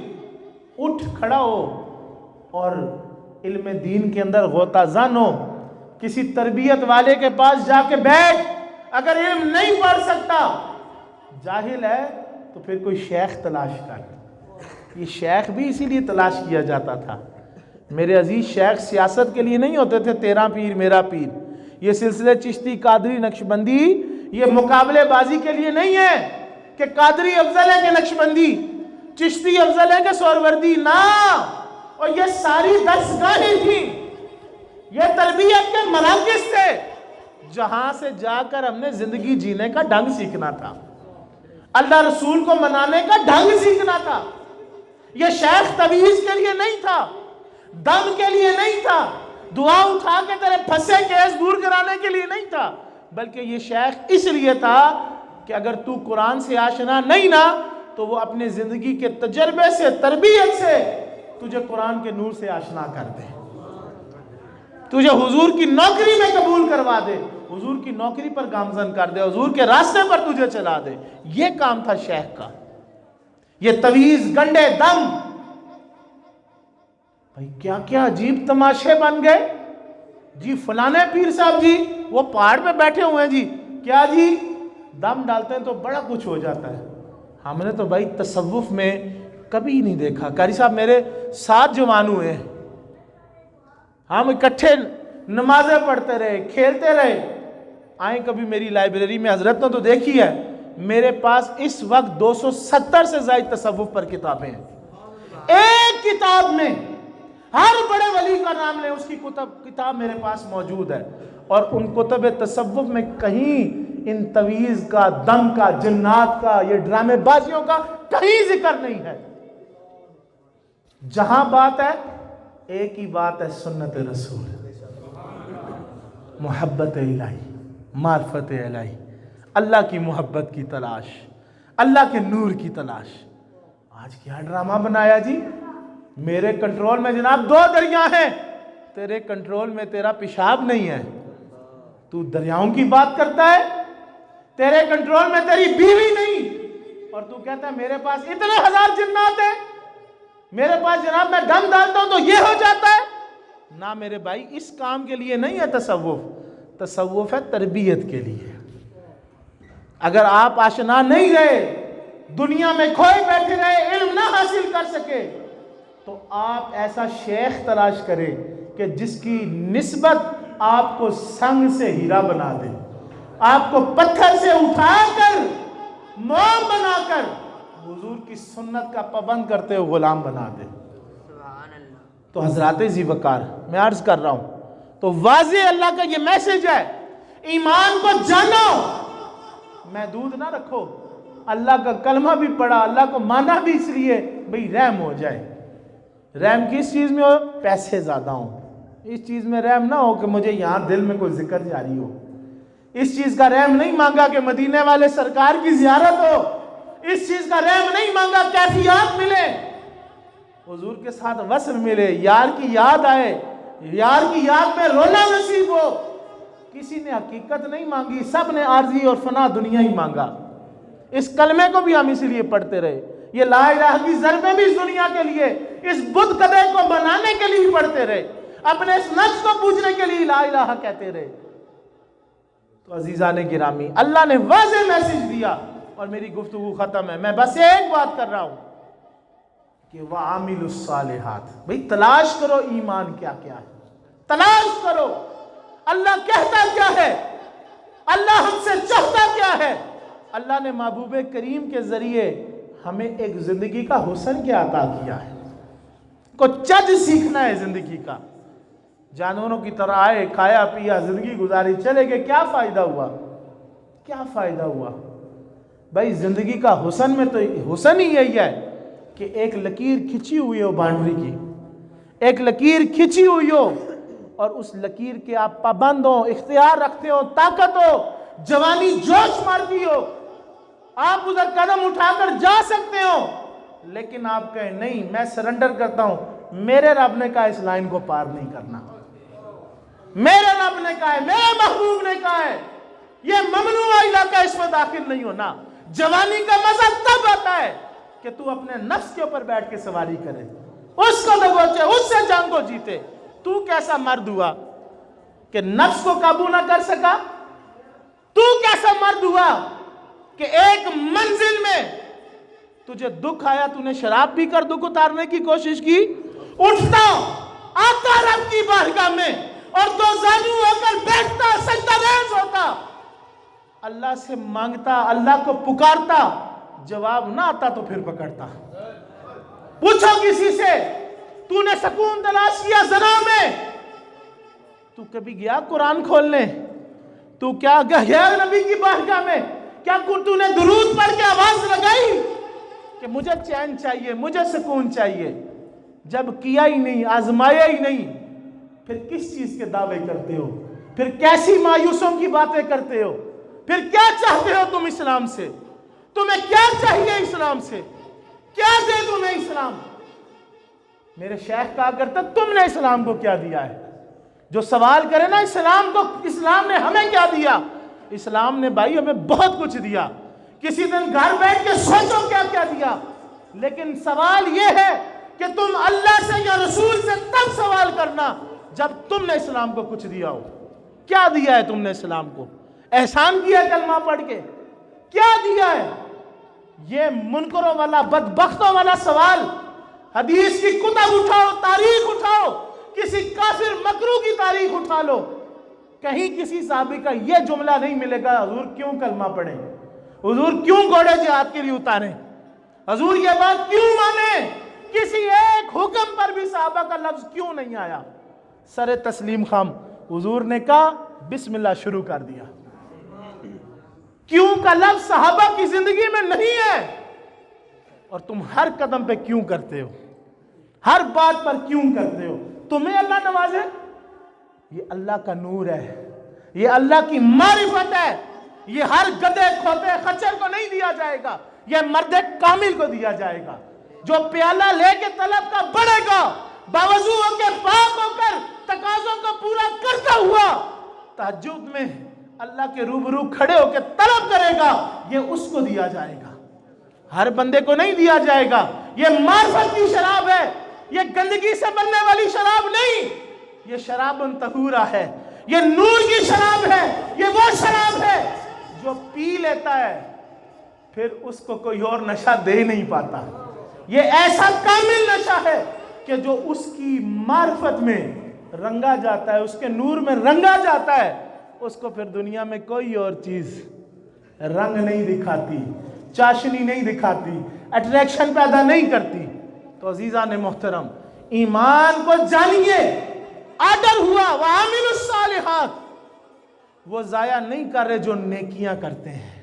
उठ खड़ा हो और इल्म दीन के अंदर गोताज़न हो। किसी तरबियत वाले के पास जाके बैठ, अगर इल्म नहीं पढ़ सकता, जाहिल है, तो फिर कोई शेख तलाश कर। ये शेख भी इसीलिए तलाश किया जाता था मेरे अजीज। शेख सियासत के लिए नहीं होते थे, तेरा पीर मेरा पीर। ये सिलसिले चिश्ती, कादरी, नक्शबंदी ये मुकाबलेबाजी के लिए नहीं है कि कादरी अफजल है कि नक्शबंदी, चिश्ती अफजल है कि सोहरवर्दी, ना। और ये सारी दरसगाहें थी, ये तरबियत के मराकिज़ थे, जहां से जाकर हमने जिंदगी जीने का ढंग सीखना था, अल्लाह रसूल को मनाने का ढंग सीखना था। ये शेख तवीज़ के लिए नहीं था, दम के लिए नहीं था, दुआ उठा के तेरे फंसे केस दूर कराने के लिए नहीं था, बल्कि ये शेख इसलिए था कि अगर तू कुरान से आशना नहीं ना, तो वो अपने जिंदगी के तजर्बे से, तरबियत से तुझे कुरान के नूर से आशना कर दे, तुझे हुजूर की नौकरी में कबूल करवा दे, हुजूर की नौकरी पर गामजन कर दे, हुजूर के रास्ते पर तुझे चला दे। ये काम था शेख का। ये तवीज़, गंडे, दम, भाई क्या क्या अजीब तमाशे बन गए जी। फलाने पीर साहब जी वो पहाड़ पे बैठे हुए हैं जी, क्या जी दम डालते हैं तो बड़ा कुछ हो जाता है। हमने तो भाई तसव्वुफ में कभी नहीं देखा। कारी साहब मेरे 7 जवान हुए, हम इकट्ठे नमाजें पढ़ते रहे, खेलते रहे, आए कभी मेरी लाइब्रेरी में, हजरत ने तो देखी है, मेरे पास इस वक्त 270 से ज्यादा तसव्वुफ पर किताबें हैं। एक किताब में हर बड़े वली का नाम ले, उसकी किताब मेरे पास मौजूद है। और उन कुतुब तसव्वुफ में कहीं इन तवीज़ का, दम का, जिन्नात का, ये ड्रामेबाजियों का कहीं जिक्र नहीं है। जहां बात है एक ही बात है, सुन्नत रसूल, मोहब्बत इलाही, मार्फत इलाही, अल्लाह की मोहब्बत की तलाश, अल्लाह के नूर की तलाश। आज क्या ड्रामा बनाया जी। मेरे कंट्रोल में जनाब 2 दरिया हैं, तेरे कंट्रोल में तेरा पेशाब नहीं है। तू दरियाओं की बात करता है, तेरे कंट्रोल में तेरी बीवी नहीं, और तू कहता है मेरे पास इतने 1000 जिन्नात है, मेरे पास जनाब मैं दम डालता हूं तो ये हो जाता है। ना मेरे भाई, इस काम के लिए नहीं है तसव्वुफ, तसव्वुफ है तरबियत के लिए। अगर आप आशना नहीं रहे, दुनिया में खोए बैठे रहे, इल्म ना हासिल कर सके, तो आप ऐसा शेख तलाश करें कि जिसकी निस्बत आपको संग से हीरा बना दे, आपको पत्थर से उठाकर मोम बनाकर हुजूर की सुन्नत का पाबंद करते हुए गुलाम बना दे। तो हजरात जी वकार, मैं अर्ज कर रहा हूं, तो वाज़े अल्लाह का ये मैसेज है, ईमान को जानो, महदूद ना रखो। अल्लाह का कलमा भी पढ़ा, अल्लाह को माना भी इसलिए भाई रहम हो जाए। रहम किस चीज़ में हो? पैसे ज़्यादा हो, इस चीज़ में रहम ना हो कि मुझे यहाँ दिल में कोई जिक्र जारी हो। इस चीज़ का रहम नहीं मांगा कि मदीने वाले सरकार की ज़ियारत हो। इस चीज़ का रहम नहीं मांगा कैफियत मिले, हुजूर के साथ वस्ल मिले, यार की याद आए, यार की याद में रोना नसीब हो। किसी ने हकीकत नहीं मांगी, सब ने आर्जी और फना दुनिया ही मांगा। इस कलमे को भी हम इसीलिए पढ़ते रहे, ये ला इलाहा की ज़रबें भी इस दुनिया के लिए, इस बुत कदे को बनाने के लिए पढ़ते रहे, अपने इस नफ्स को पूजने के लिए ला इलाहा कहते रहे। तो अजीज़ान गिरामी, अल्लाह ने वाज़ेह मैसेज दिया और मेरी गुफ्तगू खत्म है। मैं बस एक बात कर रहा हूं कि वह आमिलुस सालिहात, भाई तलाश करो ईमान क्या क्या है, तलाश करो अल्लाह कहता क्या है, अल्लाह हमसे चाहता क्या है। अल्लाह ने महबूबे करीम के जरिए हमें एक जिंदगी का हुस्न क्या अता किया है, को चज सीखना है जिंदगी का। जानवरों की तरह आए, खाया पिया, जिंदगी गुजारी, चले गए, क्या फायदा हुआ? क्या फायदा हुआ भाई? जिंदगी का हुस्न में तो हुस्न ही यही है कि एक लकीर खिंची हुई हो बाउंड्री की, एक लकीर खिंची हुई हो और उस लकीर के आप पाबंद हो, इख्तियार रखते हो, ताकत हो, जवानी जोश मारती हो, आप उधर कदम उठाकर जा सकते हो। लेकिन आप कहें नहीं, मैं सरेंडर करता हूं, मेरे रब ने कहा इस लाइन को पार नहीं करना, मेरे रब ने कहा है, मेरे महबूब ने कहा है, ये ममनुआ इलाका, इसमें दाखिल नहीं होना। जवानी का मजा तब आता है कि तू अपने नफ्स के ऊपर बैठ के सवारी करे, उसको दबोचे, उससे जंग को जीते। तू कैसा मर्द हुआ कि नफ्स को काबू ना कर सका? तू कैसा मर्द हुआ कि एक मंजिल में तुझे दुख आया, तूने शराब पीकर दुख उतारने की कोशिश की, उठता आता रब की बारगाह में और दो जानू होकर बैठता, सजदारेज होता, अल्लाह से मांगता, अल्लाह को पुकारता, जवाब ना आता तो फिर पकड़ता। पूछो किसी से, तूने सुकून तलाश किया ज़ना में? तू कभी गया कुरान खोलने? तू क्या गया नबी की बारगाह में? क्या तूने दुरूद पढ़ के आवाज लगाई कि मुझे चैन चाहिए, मुझे सुकून चाहिए? जब किया ही नहीं, आजमाया ही नहीं, फिर किस चीज के दावे करते हो? फिर कैसी मायूसों की बातें करते हो? फिर क्या चाहते हो तुम इस्लाम से? तुम्हें क्या चाहिए इस्लाम से? क्या दे तुम्हें इस्लाम? मेरे शेख कहा करता, तुमने इस्लाम को क्या दिया है? जो सवाल करे ना इस्लाम को, इस्लाम ने हमें क्या दिया? इस्लाम ने भाई हमें बहुत कुछ दिया। किसी दिन घर बैठ के सोचो क्या क्या दिया। लेकिन सवाल यह है कि तुम अल्लाह से या रसूल से तब सवाल करना जब तुमने इस्लाम को कुछ दिया हो। क्या दिया है तुमने इस्लाम को? एहसान किया कलमा पढ़ के? क्या दिया है? ये मुनकरों वाला, बदबख्तों वाला सवाल, हदीस की कुतब उठाओ, तारीख उठाओ, किसी काफिर मकरू की तारीख उठा लो, कहीं किसी साहबी का यह जुमला नहीं मिलेगा हुजूर क्यों कलमा पढ़े, हुजूर क्यों घोड़े जिहाद के लिए उतारे, हुजूर ये बात क्यों माने, किसी एक हुक्म पर भी साहबा का लफ्ज क्यों नहीं आया। सरे तस्लीम खाम, हुजूर ने कहा बिस्मिल्लाह शुरू कर दिया। क्यों का लफ्ज साहबा की जिंदगी में नहीं है, और तुम हर कदम पे क्यों करते हो, हर बात पर क्यों करते हो। तुम्हें अल्लाह नवाजे, ये अल्लाह का नूर है, ये अल्लाह की मारिफत है, ये हर गधे खोते खच्चर को नहीं दिया जाएगा, ये मर्दे कामिल को दिया जाएगा, जो प्याला लेके तलब का बढ़ेगा, बावजू होकर पाक होकर तकाजों को पूरा करता हुआ तहज्जुद में अल्लाह के रूबरू खड़े होकर तलब करेगा, ये उसको दिया जाएगा, हर बंदे को नहीं दिया जाएगा। ये मार्फत की शराब है, ये गंदगी से बनने वाली शराब नहीं, ये शराबुन तहूरा है, ये नूर की शराब है, ये वो शराब है जो पी लेता है फिर उसको कोई और नशा दे नहीं पाता। ये ऐसा कामिल नशा है कि जो उसकी मार्फत में रंगा जाता है, उसके नूर में रंगा जाता है, उसको फिर दुनिया में कोई और चीज रंग नहीं दिखाती, चाशनी नहीं दिखाती, अट्रैक्शन पैदा नहीं करती। तो अजीजा ने मोहतरम, ईमान को जानिए, आर्डर हुआ वामिलुस सालिहात, वो जाया नहीं कर रहे जो नेकियां करते हैं,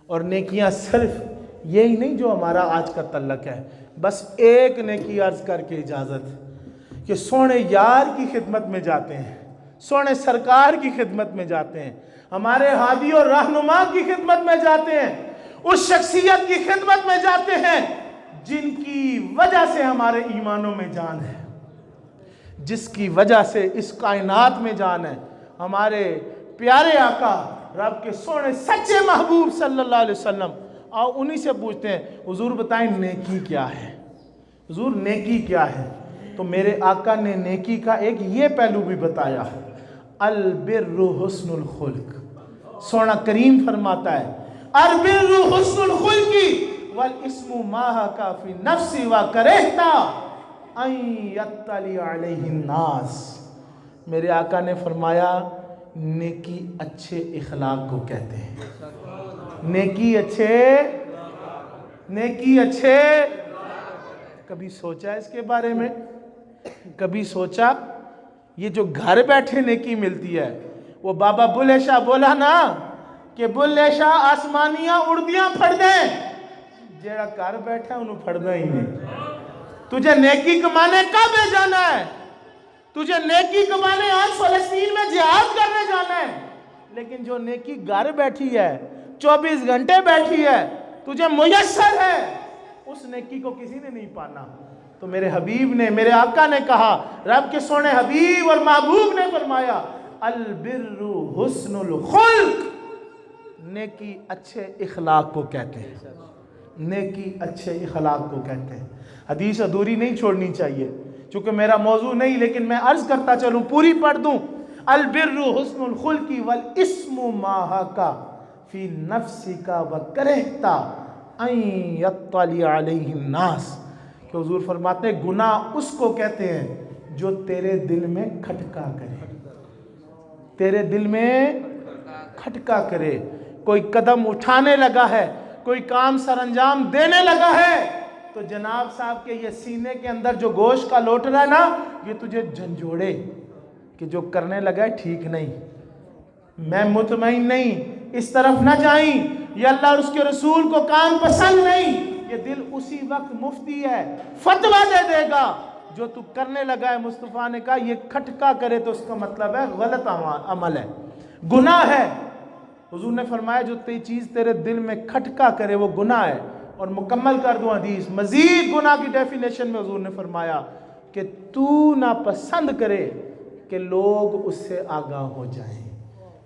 और नेकियां सिर्फ यही नहीं जो हमारा आज का तल्लक है। बस एक नेकी अर्ज करके इजाजत कि सोने यार की खिदमत में जाते हैं, सोने सरकार की खिदमत में जाते हैं, हमारे हादी और रहनुमा की खिदमत में जाते हैं, उस शख्सियत की खिदमत में जाते हैं जिनकी वजह से हमारे ईमानों में जान है, जिसकी वजह से इस कायनात में जान है। हमारे प्यारे आका रब के सोने सच्चे महबूब सल्लल्लाहु अलैहि वसल्लम, और उन्हीं से पूछते हैं हुजूर बताएं नेकी क्या है, हुजूर नेकी क्या है। तो मेरे आका ने नेकी का एक ये पहलू भी बताया, अल बिर्रु हुस्नुल खुल्क। सोना करीम फरमाता है अल बिर्रु हुस्नुल खुल्की वल इस्मु माहा का फी नफ्सी व करहता अन यत्तली अलैहि नास। मेरे आका ने फरमाया नेकी अच्छे इखलाक को कहते हैं, नेकी अच्छे। कभी सोचा इसके बारे में, कभी सोचा ये जो घर बैठे नेकी मिलती है, वो बाबा बुल्ले शाह बोला ना कि बुल्ले शाह आसमानियां उड़दियां फड़ दें, जेड़ा घर बैठा उन्होंने फड़ना ही नहीं। तुझे नेकी कमाने कब जाना है, तुझे नेकी कमाने आज फलस्तीन में जिहाद करने जाना है, लेकिन जो नेकी घर बैठी है, 24 घंटे बैठी है, तुझे मुयस्सर है, उस नेकी को किसी ने नहीं पाना। तो मेरे हबीब ने, मेरे आका ने कहा, रब के सोने हबीब और महबूब ने फरमाया अल बिर्रु हुस्नुल खुल्क, नेकी अच्छे इखलाक को कहते हैं, नेकी अच्छे इखलाक को कहते हैं। हदीस अधूरी नहीं छोड़नी चाहिए, चूंकि मेरा मौजू नहीं, लेकिन मैं अर्ज करता चलूं, पूरी पढ़ दूं। अल बिर्रु हुस्नुल खुल्की वल इस्मु माहा का फी नफ्सी का व करहता अन यत्तली अलैहि नास। कि हुजूर फरमाते हैं गुनाह उसको कहते हैं जो तेरे दिल में खटका करे, तेरे दिल में खटका करे। कोई कदम उठाने लगा है, कोई काम सरंजाम देने लगा है, तो जनाब साहब के ये सीने के अंदर जो गोश्त का लोट रहा है ना, ये तुझे झंझोड़े कि जो करने लगा है ठीक नहीं, मैं मुतमईन नहीं, इस तरफ ना जाई, ये अल्लाह और उसके रसूल को काम पसंद नहीं। ये दिल उसी वक्त मुफ्ती है, फतवा दे देगा जो तू करने लगा है। मुस्तफ़ा ने कहा ये खटका करे तो उसका मतलब है गलत अमल है, गुनाह है। हुजूर ने फरमाया जो तेरी चीज़ तेरे दिल में खटका करे वो गुनाह है। और मुकम्मल कर दूं हदीस, मजीद गुनाह की डेफिनेशन में हुजूर ने फरमाया कि तू ना पसंद करे कि लोग उससे आगाह हो जाएं,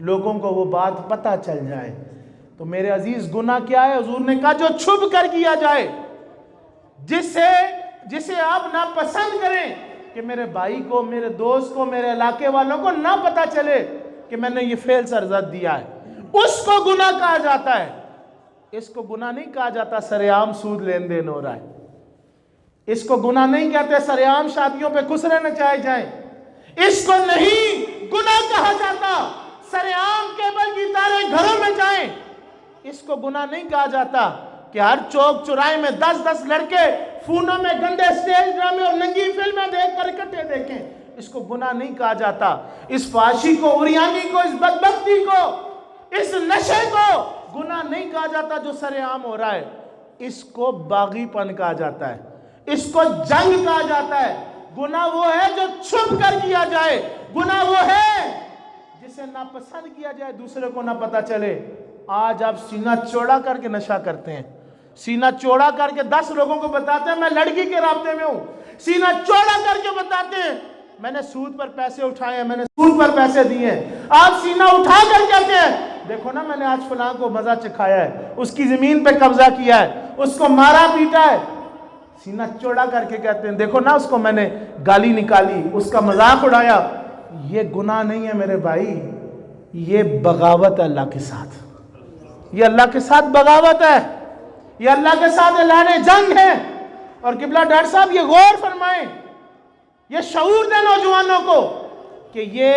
लोगों को वो बात पता चल जाए। तो मेरे अजीज गुनाह क्या है? हुजूर ने कहा जो छुप कर किया जाए, जिसे आप ना पसंद करें कि मेरे भाई को, मेरे दोस्त को, मेरे इलाके वालों को ना पता चले कि मैंने ये फेल सरजद दिया है, उसको गुनाह कहा जाता है। इसको गुनाह नहीं कहा जाता सरेआम सूद लेन देन हो रहा है। इसको गुनाह नहीं कहते सरेआम शादियों पे खुसरे नचाए जाएं। इसको नहीं गुनाह कहा जाता सरेआम केबल की तारें घरों में जाएं। इसको गुनाह नहीं कहा जाता कि हर चौक चौराहे में 10-10 लड़के फोनों में गंदे स्टेज ड्रामे और नंगी फिल्में देखकर इकट्ठे देखें। इसको गुनाह नहीं कहा जाता। इस फाशी को, उरियानी को, इस बदबख्ती को, इस नशे को गुनाह नहीं कहा जाता जो सरेआम हो रहा है। इसको बागीपन कहा जाता है, इसको जंग कहा जाता है। गुनाह वो है जो छुप कर किया जाए। गुनाह वो है जिसे ना पसंद किया जाए, दूसरे को ना पता चले। आज आप सीना चौड़ा करके नशा करते हैं, सीना चौड़ा करके 10 लोगों को बताते हैं मैं लड़की के रास्ते में हूं, सीना चौड़ा करके बताते हैं मैंने सूद पर पैसे उठाए हैं, मैंने सूद पर पैसे दिए हैं। आप सीना उठा कर कहते हैं देखो ना मैंने आज फलां को मजा चखाया है, उसकी जमीन पे कब्जा किया है, उसको मारा पीटा है। सीना चौड़ा करके कहते हैं देखो ना उसको मैंने गाली निकाली, उसका मजाक उड़ाया। ये गुनाह नहीं है मेरे भाई, ये बगावत है अल्लाह के साथ। ये अल्लाह के साथ बगावत है, ये अल्लाह के साथ ऐलान जंग है। और किबला डॉक्टर साहब ये गौर फरमाएं, ये शऊर दें नौजवानों को कि ये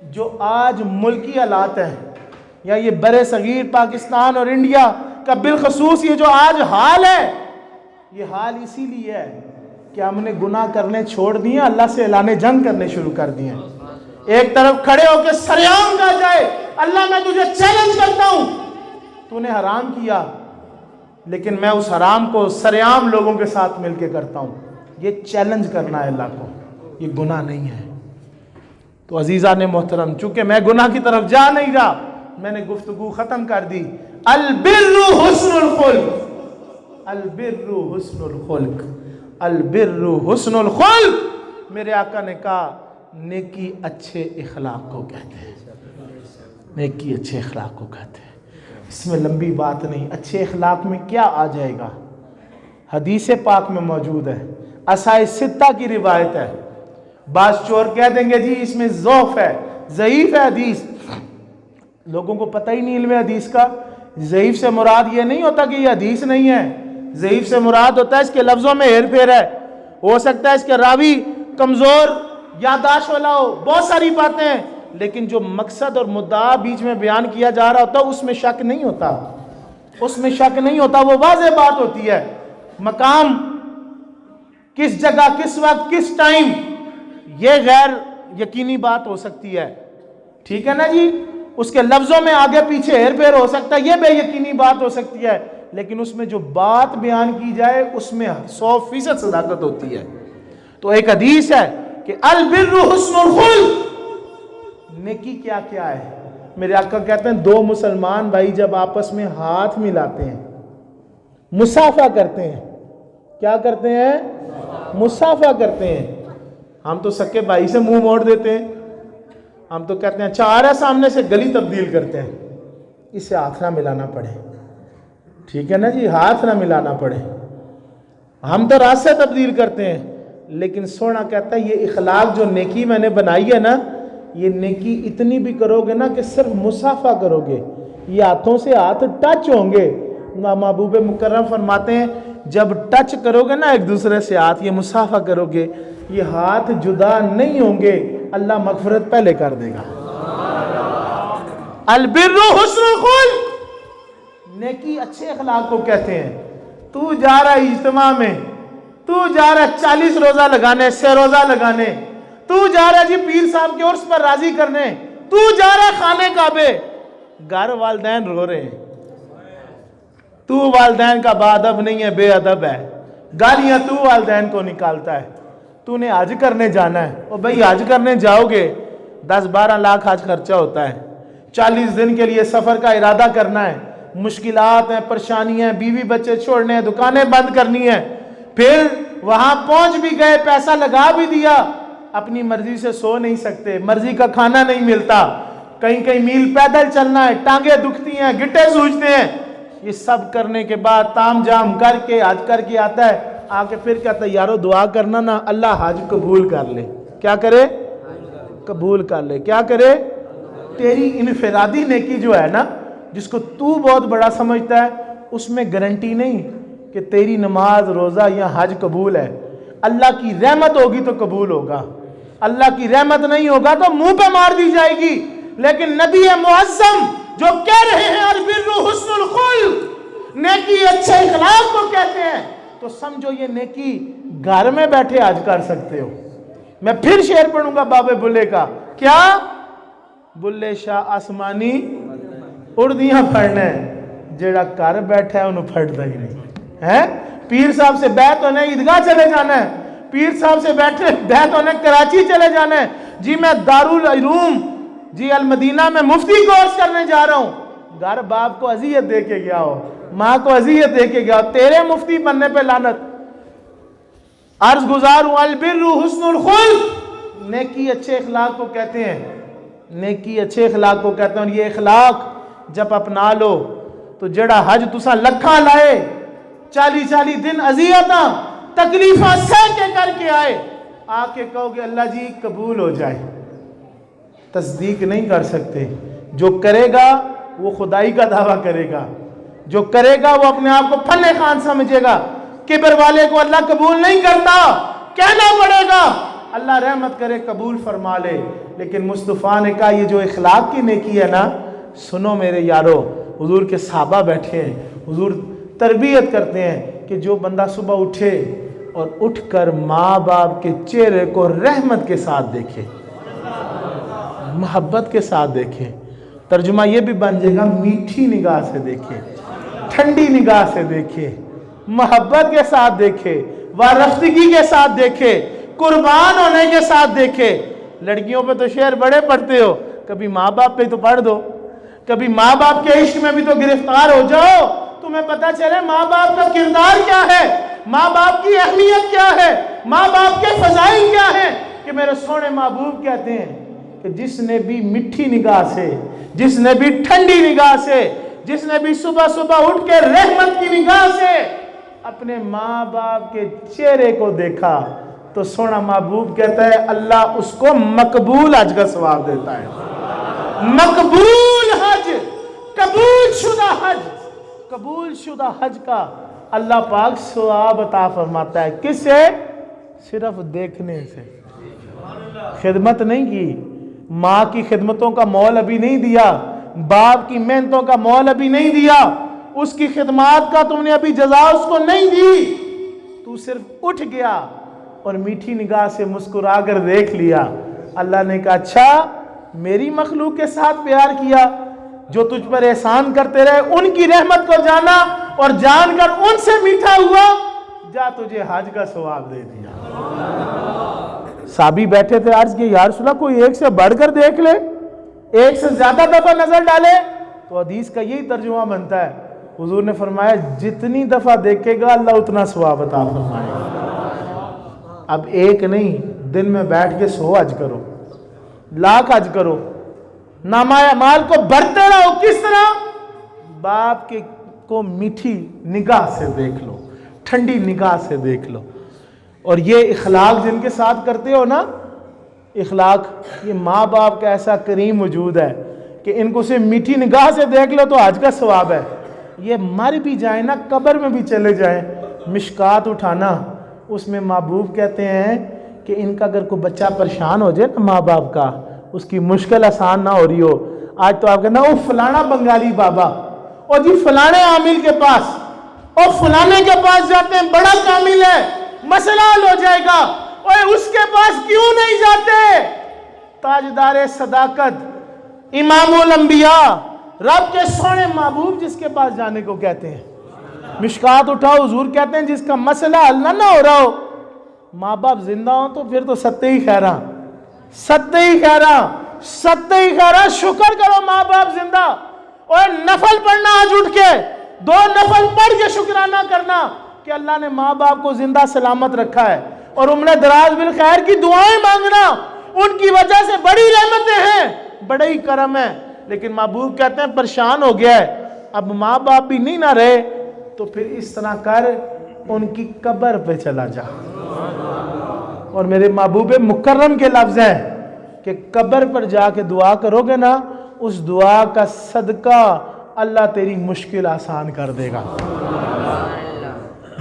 जो आज मुल्की हालात है या ये बड़े सगीर पाकिस्तान और इंडिया का बिलखसूस ये जो आज हाल है, ये हाल इसीलिए है कि हमने गुनाह करने छोड़ दिए, अल्लाह से ऐलान जंग करने शुरू कर दिए। एक तरफ खड़े होकर सरेआम कहा जाए अल्लाह मैं तुझे चैलेंज करता हूं, तूने हराम किया लेकिन मैं उस हराम को सरेआम लोगों के साथ मिलकर करता हूं। ये चैलेंज करना है अल्लाह को, ये गुनाह नहीं है। तो अजीज़ा ने मोहतरम, चूंकि मैं गुनाह की तरफ जा नहीं रहा, मैंने गुफ्तगू खत्म कर दी। अल बिर्रु हुस्नुल खुल्क, अल बिर्रु हुस्नुल खुल्क, अल बिर्रु हुस्नुल खुल्क। मेरे आका ने कहा नेकी अच्छे इखलाक को कहते हैं, नेकी अच्छे इखलाक को कहते हैं। इसमें लंबी बात नहीं, अच्छे इखलाक में क्या आ जाएगा, हदीस पाक में मौजूद है, असाए सित्ता की रिवायत है। बाज चोर कह देंगे जी इसमें ज़ौफ है, ज़ईफ है हदीस। लोगों को पता ही नहीं इल्म हदीस का। ज़ईफ से मुराद ये नहीं होता कि ये हदीस नहीं है, ज़ईफ से मुराद होता है इसके लफ्ज़ों में हेर फेर है, हो सकता है इसके रावी कमज़ोर यादाश्त वाला हो, बहुत सारी बातें हैं, लेकिन जो मकसद और मुद्दा बीच में बयान किया जा रहा होता है उसमें शक नहीं होता, उसमें शक नहीं होता, वो वाज़ेह बात होती है। मकाम किस जगह, किस वक्त, किस टाइम, ये गैर यकीनी बात हो सकती है, ठीक है ना जी। उसके लफ्ज़ों में आगे पीछे हेर फेर हो सकता है, ये बेयकीनी बात हो सकती है, लेकिन उसमें जो बात बयान की जाए उसमें 100% सदाकत होती है। तो एक हदीस है कि अल बिर्रु हुस्नुल खुल्क, नेकी क्या क्या है। मेरे आका कहते हैं दो मुसलमान भाई जब आपस में हाथ मिलाते हैं, मुसाफा करते हैं, क्या करते हैं, मुसाफा करते हैं। हम तो सके भाई से मुंह मोड़ देते हैं, हम तो कहते हैं अच्छा आ रहा है सामने से, गली तब्दील करते हैं, इसे हाथ ना मिलाना पड़े, ठीक है ना जी, हाथ ना मिलाना पड़े। हम तो रास्ते तब्दील करते हैं, लेकिन सोना कहता है ये इखलाक जो नेकी मैंने बनाई है ना, ये नेकी इतनी भी करोगे ना कि सिर्फ मुसाफा करोगे, ये हाथों से हाथ टच होंगे। महबूब मुकर्रम फरमाते हैं जब टच करोगे ना एक दूसरे से हाथ, ये मुसाफा करोगे, ये हाथ जुदा नहीं होंगे, अल्लाह मगफरत पहले कर देगा। अल बिर्रु हुस्नुल खुल्क, नेकी अच्छे अखलाक को कहते हैं। तू जा रहा है इज्तिमा में, तू जा रहा है 40 रोजा लगाने, 6 रोजा लगाने, तू जा रहा है जी पीर साहब के उर्स पर राजी करने, तू जा रहा है खाने काबे, घर वालदैन रो रहे हैं, तू वालदैन का बाअदब नहीं है, बेअदब है, गालियां तू वालदैन को निकालता है। तूने हज करने जाना है, और भाई हज करने जाओगे 10-12 लाख हज खर्चा होता है, 40 दिन के लिए सफर का इरादा करना है, मुश्किलात हैं, परेशानियां, बीवी बच्चे छोड़ने हैं, दुकानें बंद करनी है, फिर वहां पहुंच भी गए, पैसा लगा भी दिया, अपनी मर्जी से सो नहीं सकते, मर्जी का खाना नहीं मिलता, कहीं कहीं मील पैदल चलना है, टांगे दुखती हैं, गिट्टे सूझते हैं। ये सब करने के बाद ताम जाम करके हज करके आता है, आके फिर कहता है यारो दुआ करना ना अल्लाह हज कबूल कर ले। क्या करे, कबूल कर ले। क्या करे, तेरी इनफरादी नेकी जो है ना जिसको तू बहुत बड़ा समझता है, उसमें गारंटी नहीं कि तेरी नमाज, रोज़ा या हज कबूल है। अल्लाह की रहमत होगी तो कबूल होगा, अल्लाह की रहमत नहीं होगा तो मुंह पे मार दी जाएगी। लेकिन नबी मुअज्जम जो कह रहे हैं अल बिर्रु हुस्नुल खुल्क, नेकी अच्छे इखलाक को कहते हैं, तो समझो ये नेकी घर में बैठे आज कर सकते हो। मैं फिर शेर पढ़ूंगा बाबे बुल्ले का, क्या? बुल्ले शाह आसमानी उड़दियां फड़ने, जेड़ा घर बैठा है उन्हें फटता ही नहीं है। पीर साहब से बैत होने ईदगाह चले जाना है, पीर साहब से बैठे बैत होने कराची चले जाना है, जी मैं दारुल उलूम जी अल मदीना में मुफ्ती कोर्स करने जा रहा हूं। घर बाप को अजियत दे के गया हो, माँ को अजियत दे के गया हो, तेरे मुफ्ती बनने पे लानत। अर्ज गुजार हूं, अल बिर्रु हुस्नुल खुल्क, नेकी अच्छे इखलाक को कहते हैं, नेकी अच्छे इखलाक को कहते हैं। और ये इखलाक जब अपना लो तो जड़ा हज तुसा लखा लाए, 40-40 दिन अजियता तकलीफा सह के करके आए, आके कहोगे अल्लाह जी कबूल हो जाए, तस्दीक नहीं कर सकते। जो करेगा वो खुदाई का दावा करेगा, जो करेगा वो अपने आप को फन्ने खान समझेगा। किबर वाले को अल्लाह कबूल नहीं करता, कहना पड़ेगा अल्लाह रहमत करे कबूल फरमा ले। लेकिन मुस्तफ़ा ने कहा ये जो इखलाक की नेकी है ना, सुनो मेरे यारो, हुजूर के सहाबा बैठे हैं, हुजूर तरबियत करते हैं कि जो बंदा सुबह उठे और उठकर माँ बाप के चेहरे को रहमत के साथ देखे, मोहब्बत के साथ देखे, तर्जुमा ये भी बन जाएगा मीठी निगाह से देखे, ठंडी निगाह से देखे, मोहब्बत के साथ देखे, वारफ्तगी के साथ देखे, कुर्बान होने के साथ देखे। लड़कियों पे तो शेर बड़े पढ़ते हो, कभी माँ बाप पे तो पढ़ दो, कभी माँ बाप के इश्क में भी तो गिरफ्तार हो जाओ, तुम्हें पता चले माँ बाप का किरदार क्या है, माँ बाप की अहमियत क्या है, माँ बाप के फजाइल क्या है। कि मेरे सोने महबूब कहते हैं कि जिसने भी मीठी निगाह से, जिसने भी ठंडी निगाह से, जिसने भी सुबह सुबह उठ के रहमत की निगाह से अपने माँ बाप के चेहरे को देखा, तो सोना महबूब कहता है अल्लाह उसको मकबूल हज का सवाब देता है। मकबूल हज, कबूल शुदा हज, कबूल शुदा हज का अल्लाह पाक सवाब अता फरमाता है। किससे? सिर्फ देखने से। खिदमत नहीं की, माँ की खिदमतों का मोल अभी नहीं दिया, बाप की मेहनतों का मोल अभी नहीं दिया, उसकी खिदमत का तुमने अभी जजा उसको नहीं दी, तू सिर्फ उठ गया और मीठी निगाह से मुस्कुरा कर देख लिया। अल्लाह ने कहा अच्छा मेरी मखलूक के साथ प्यार किया, जो तुझ पर एहसान करते रहे उनकी रहमत को जाना और जानकर उनसे मीठा हुआ, जा तुझे हज का सवाब दे दिया। साबी बैठे थे, अर्ज किया या रसूलल्लाह कोई एक से बढ़कर देख ले, एक से ज्यादा दफा नजर डाले, तो हदीस का यही तर्जुमा बनता है। हुजूर ने फरमाया जितनी दफा देखेगा अल्लाह उतना सवाब अता फरमाएगा। अब एक नहीं, दिन में बैठ के 100 हज करो, लाख हज करो, नामाया माल को बढ़ते रहो। किस तरह? बाप के को मीठी निगाह से देख लो, ठंडी निगाह से देख लो। और ये इखलाक जिनके साथ करते हो ना, इखलाक, ये माँ बाप का ऐसा करीम वजूद है कि इनको से मीठी निगाह से देख लो तो हज का सवाब है। ये मर भी जाए ना, कब्र में भी चले जाए, मिशकात उठाना, उसमें महबूब कहते हैं कि इनका अगर कोई बच्चा परेशान हो जाए ना माँ बाप का, उसकी मुश्किल आसान ना हो रही हो, आज तो आप कहना वो फलाना बंगाली बाबा और जी फलाने आमिल के पास और फलाने के पास जाते हैं, बड़ा कामिल है, मसला हल हो जाएगा, और उसके पास क्यों नहीं जाते? ताजदार सदाकत इमामुल अंबिया रब के सोने महबूब जिसके पास जाने को कहते हैं। मिशकात उठाओ, हुजूर कहते हैं जिसका मसला हल ना हो रहा हो, माँ बाप जिंदा हो तो फिर तो सत्ते ही खैरा, सत्ते ही खैरा, सत्ते ही खैरा। शुक्र करो माँ बाप जिंदा, और नफल पढ़ना आज उठ के, 2 नफल पढ़ के शुक्राना करना कि अल्लाह ने माँ बाप को जिंदा सलामत रखा है, और उम्र दराज बिल खैर की दुआएं मांगना, उनकी वजह से बड़ी रहमतें हैं, बड़ा ही करम है। लेकिन महबूब कहते हैं परेशान हो गया है, अब माँ बाप भी नहीं ना रहे, तो फिर इस तरह कर उनकी कब्र पे चला जा। और मेरे महबूब मुकर्रम के लफ्ज हैं कि कब्र पर जाके दुआ करोगे ना, उस दुआ का सदका अल्लाह तेरी मुश्किल आसान कर देगा।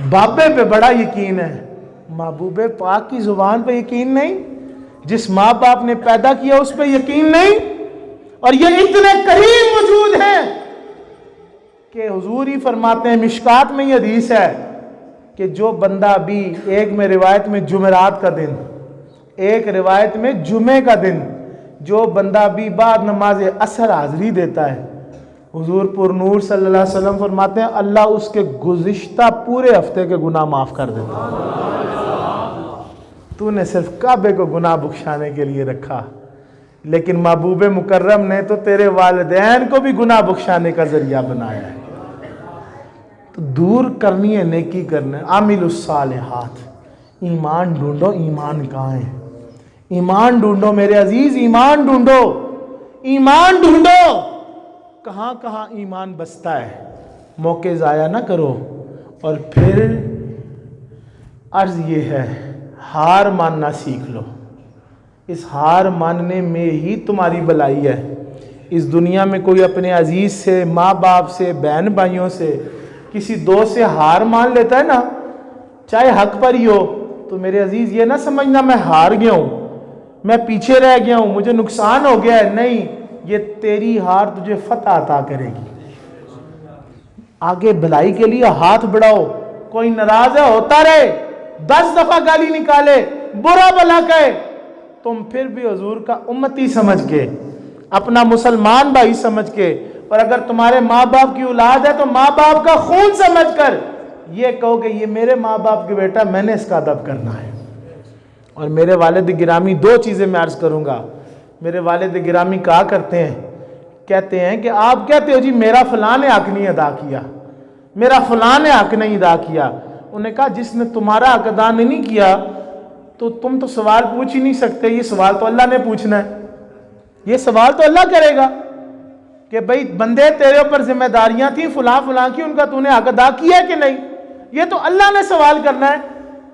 बाबे पे बड़ा यकीन है, महबूबे पाक की जुबान पे यकीन नहीं, जिस माँ बाप ने पैदा किया उस पे यकीन नहीं। और ये इतने करीब मौजूद हैं कि हुजूर ही फरमाते हैं, मिशकात में ये हदीस है कि जो बंदा भी, एक में रिवायत में जुमेरात का दिन, एक रिवायत में जुमे का दिन, जो बंदा भी बाद नमाज असर हाजिरी देता है, हुजूर पुरनूर सल्लल्लाहु अलैहि वसल्लम फरमाते हैं अल्लाह उसके गुज़िश्ता पूरे हफ्ते के गुनाह माफ़ कर देता है। तूने सिर्फ काबे को गुनाह बख्शाने के लिए रखा, लेकिन महबूब मुकर्रम ने तो तेरे वालिदैन को भी गुनाह बख्शाने का जरिया बनाया है। तो दूर करनी है, नेकी करना है। आमिलुस सालिहात, ईमान ढूंढो। ईमान कहाँ है? ईमान ढूंढो मेरे अजीज, ईमान ढूंढो, ईमान ढूंढो। कहाँ कहाँ ईमान बसता है, मौके ज़ाया ना करो। और फिर अर्ज ये है, हार मानना सीख लो। इस हार मानने में ही तुम्हारी भलाई है। इस दुनिया में कोई अपने अजीज से, माँ बाप से, बहन भाइयों से, किसी दोस्त से हार मान लेता है ना, चाहे हक पर ही हो, तो मेरे अजीज ये ना समझना मैं हार गया हूँ, मैं पीछे रह गया हूँ, मुझे नुकसान हो गया है। नहीं, ये तेरी हार तुझे फतह अता करेगी। आगे भलाई के लिए हाथ बढ़ाओ। कोई नाराज है, होता रहे, 10 दफा गाली निकाले, बुरा भला कहे, तुम फिर भी हुजूर का उम्मती समझ के, अपना मुसलमान भाई समझ के, और अगर तुम्हारे माँ बाप की औलाद है तो माँ बाप का खून समझ कर ये कहो कि ये मेरे माँ बाप के बेटा, मैंने इसका अदब करना है। और मेरे वालिद गिरामी, 2 चीज़ें मैं अर्ज़ करूँगा। मेरे वालिद गिरामी कहा करते हैं, कहते हैं कि आप कहते हो जी मेरा फलां ने हक नहीं अदा किया, मेरा फलां ने हक नहीं अदा किया। उन्हें कहा जिसने तुम्हारा हक अदा नहीं किया तो तुम तो सवाल पूछ ही नहीं सकते। ये सवाल तो अल्लाह ने पूछना है, ये सवाल तो अल्लाह करेगा कि भाई बंदे तेरे ऊपर जिम्मेदारियां थी फलां फलां की, उनका तूने हक अदा किया कि नहीं, ये तो अल्लाह ने सवाल करना है।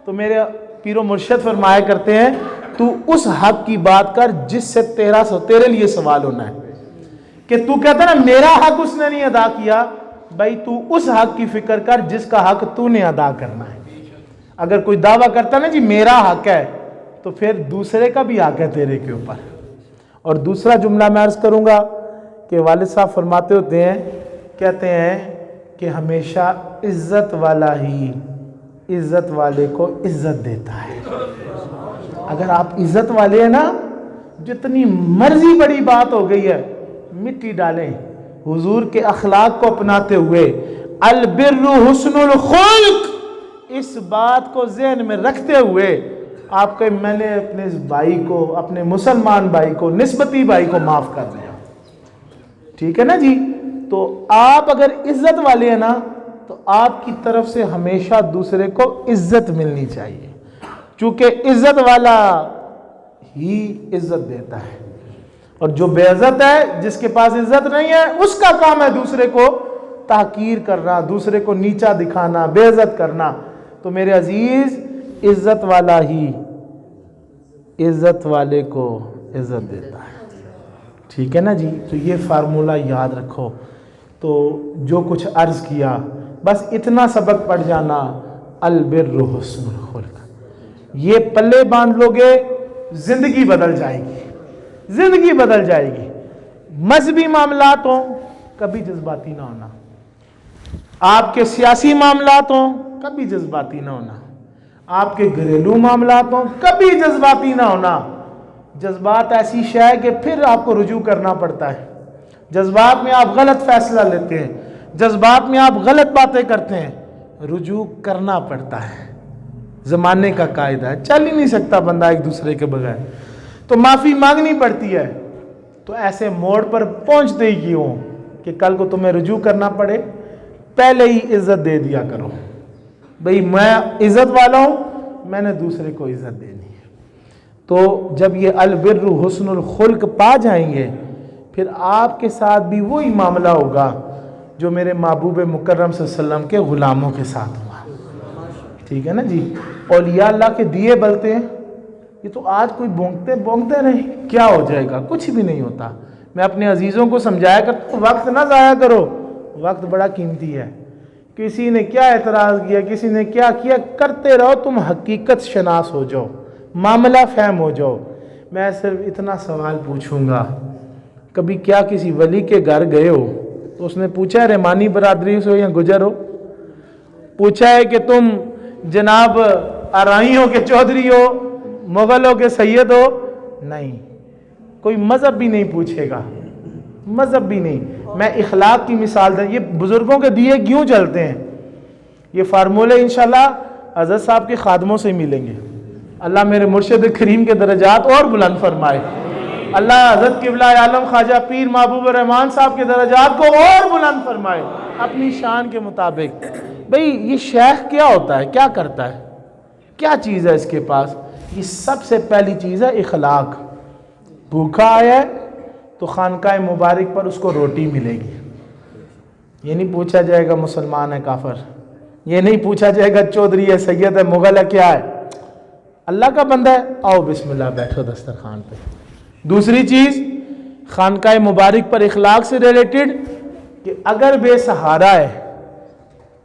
तो मेरे पीरो मुर्शद फरमाया करते हैं, तू उस हक की बात कर जिससे तेरे लिए सवाल होना है। कि तू कहता ना मेरा हक उसने नहीं अदा किया, भाई तू उस हक की फिक्र कर जिसका हक तूने अदा करना है। अगर कोई दावा करता ना जी मेरा हक है, तो फिर दूसरे का भी हक है तेरे के ऊपर। और दूसरा जुमला मैं अर्ज करूंगा कि वालिद साहब फरमाते होते हैं, कहते हैं कि हमेशा इज्जत वाला ही इज्जत वाले को इज्जत देता है। अगर आप इज्जत वाले हैं ना, जितनी मर्जी बड़ी बात हो गई है मिट्टी डालें। हुजूर के अखलाक को अपनाते हुए, अल बिर्रु हुस्नुल खुल्क, इस बात को ज़हन में रखते हुए आपके, मैंने अपने भाई को, अपने मुसलमान भाई को, निस्बती भाई को माफ़ कर दिया, ठीक है ना जी। तो आप अगर इज्जत वाले हैं ना, तो आपकी तरफ से हमेशा दूसरे को इज्जत मिलनी चाहिए, क्योंकि इज्जत वाला ही इज्जत देता है। और जो बेइज्जत है, जिसके पास इज्जत नहीं है, उसका काम है दूसरे को ताकीर करना, दूसरे को नीचा दिखाना, बेइज्जत करना। तो मेरे अजीज, इज्जत वाला ही इज्जत वाले को इज्जत देता है, ठीक है ना जी। तो ये फार्मूला याद रखो। तो जो कुछ अर्ज किया, बस इतना सबक पढ़ जाना, अल बिर्रु हुस्नुल खुल्क, ये पल्ले बांध लोगे, जिंदगी बदल जाएगी, जिंदगी बदल जाएगी। मजहबी मामलात हो, कभी जज्बाती ना होना। आपके सियासी मामलात हो, कभी जज्बाती ना होना। आपके घरेलू मामलात हो, कभी जज्बाती ना होना। जज्बात ऐसी शय है कि फिर आपको रुजू करना पड़ता है। जज्बात में आप गलत फैसला लेते हैं, जज्बात में आप गलत बातें करते हैं, रुजू करना पड़ता है। ज़माने का कायदा है, चल ही नहीं सकता बंदा एक दूसरे के बगैर, तो माफ़ी मांगनी पड़ती है। तो ऐसे मोड़ पर पहुंचते ही क्यों कि कल को तुम्हें रुजू करना पड़े, पहले ही इज्जत दे दिया करो। भाई मैं इज्जत वाला हूं, मैंने दूसरे को इज्जत देनी है। तो जब ये अल बिर्रु हुस्नुल खुल्क पा जाएंगे, फिर आपके साथ भी वही मामला होगा जो मेरे महबूब मुकर्रम सल्लल्लाहु अलैहि वसल्लम के गुलामों के साथ हुआ, ठीक है ना जी। औलिया अल्लाह के दिए बलते हैं, ये तो आज कोई बोंगते नहीं, क्या हो जाएगा, कुछ भी नहीं होता। मैं अपने अजीज़ों को समझाया करता हूँ, वक्त ना ज़ाया करो, वक्त बड़ा कीमती है। किसी ने क्या एतराज़ किया, किसी ने क्या किया, करते रहो, तुम हकीकत शनास हो जाओ, मामला फहम हो जाओ। मैं सिर्फ इतना सवाल पूछूंगा, कभी क्या किसी वली के घर गए हो तो उसने पूछा है रहमानी बरादरी से हो या गुजर हो? पूछा है कि तुम जनाब आराइयों के चौधरी हो, मुगलों के सैयद हो? नहीं, कोई मज़हब भी नहीं पूछेगा, मज़हब भी नहीं। मैं इखलाक की मिसाल दूं, ये बुज़ुर्गों के दिए क्यों चलते हैं, ये फार्मूले इंशाल्लाह हज़रत साहब के खादमों से मिलेंगे। अल्लाह मेरे मुर्शिद करीम के दर्जात और बुलंद फरमाए। अल्लाह हज़रत क़िबला आलम ख्वाजा पीर महबूब रहमान साहब के दर्जात को और बुलंद फरमाए अपनी शान के मुताबिक। भाई ये शेख क्या होता है, क्या करता है, क्या चीज़ है इसके पास? ये सबसे पहली चीज़ है इखलाक। भूखा आया है तो खानकाह मुबारक पर उसको रोटी मिलेगी। ये नहीं पूछा जाएगा मुसलमान है काफिर, ये नहीं पूछा जाएगा चौधरी है सैयद है मुगल है क्या है, अल्लाह का बंदा है, आओ बिस्मिल्लाह बैठो दस्तरखान पे। दूसरी चीज़ खानकाह मुबारक पर इखलाक से रिलेटेड कि अगर बेसहारा है,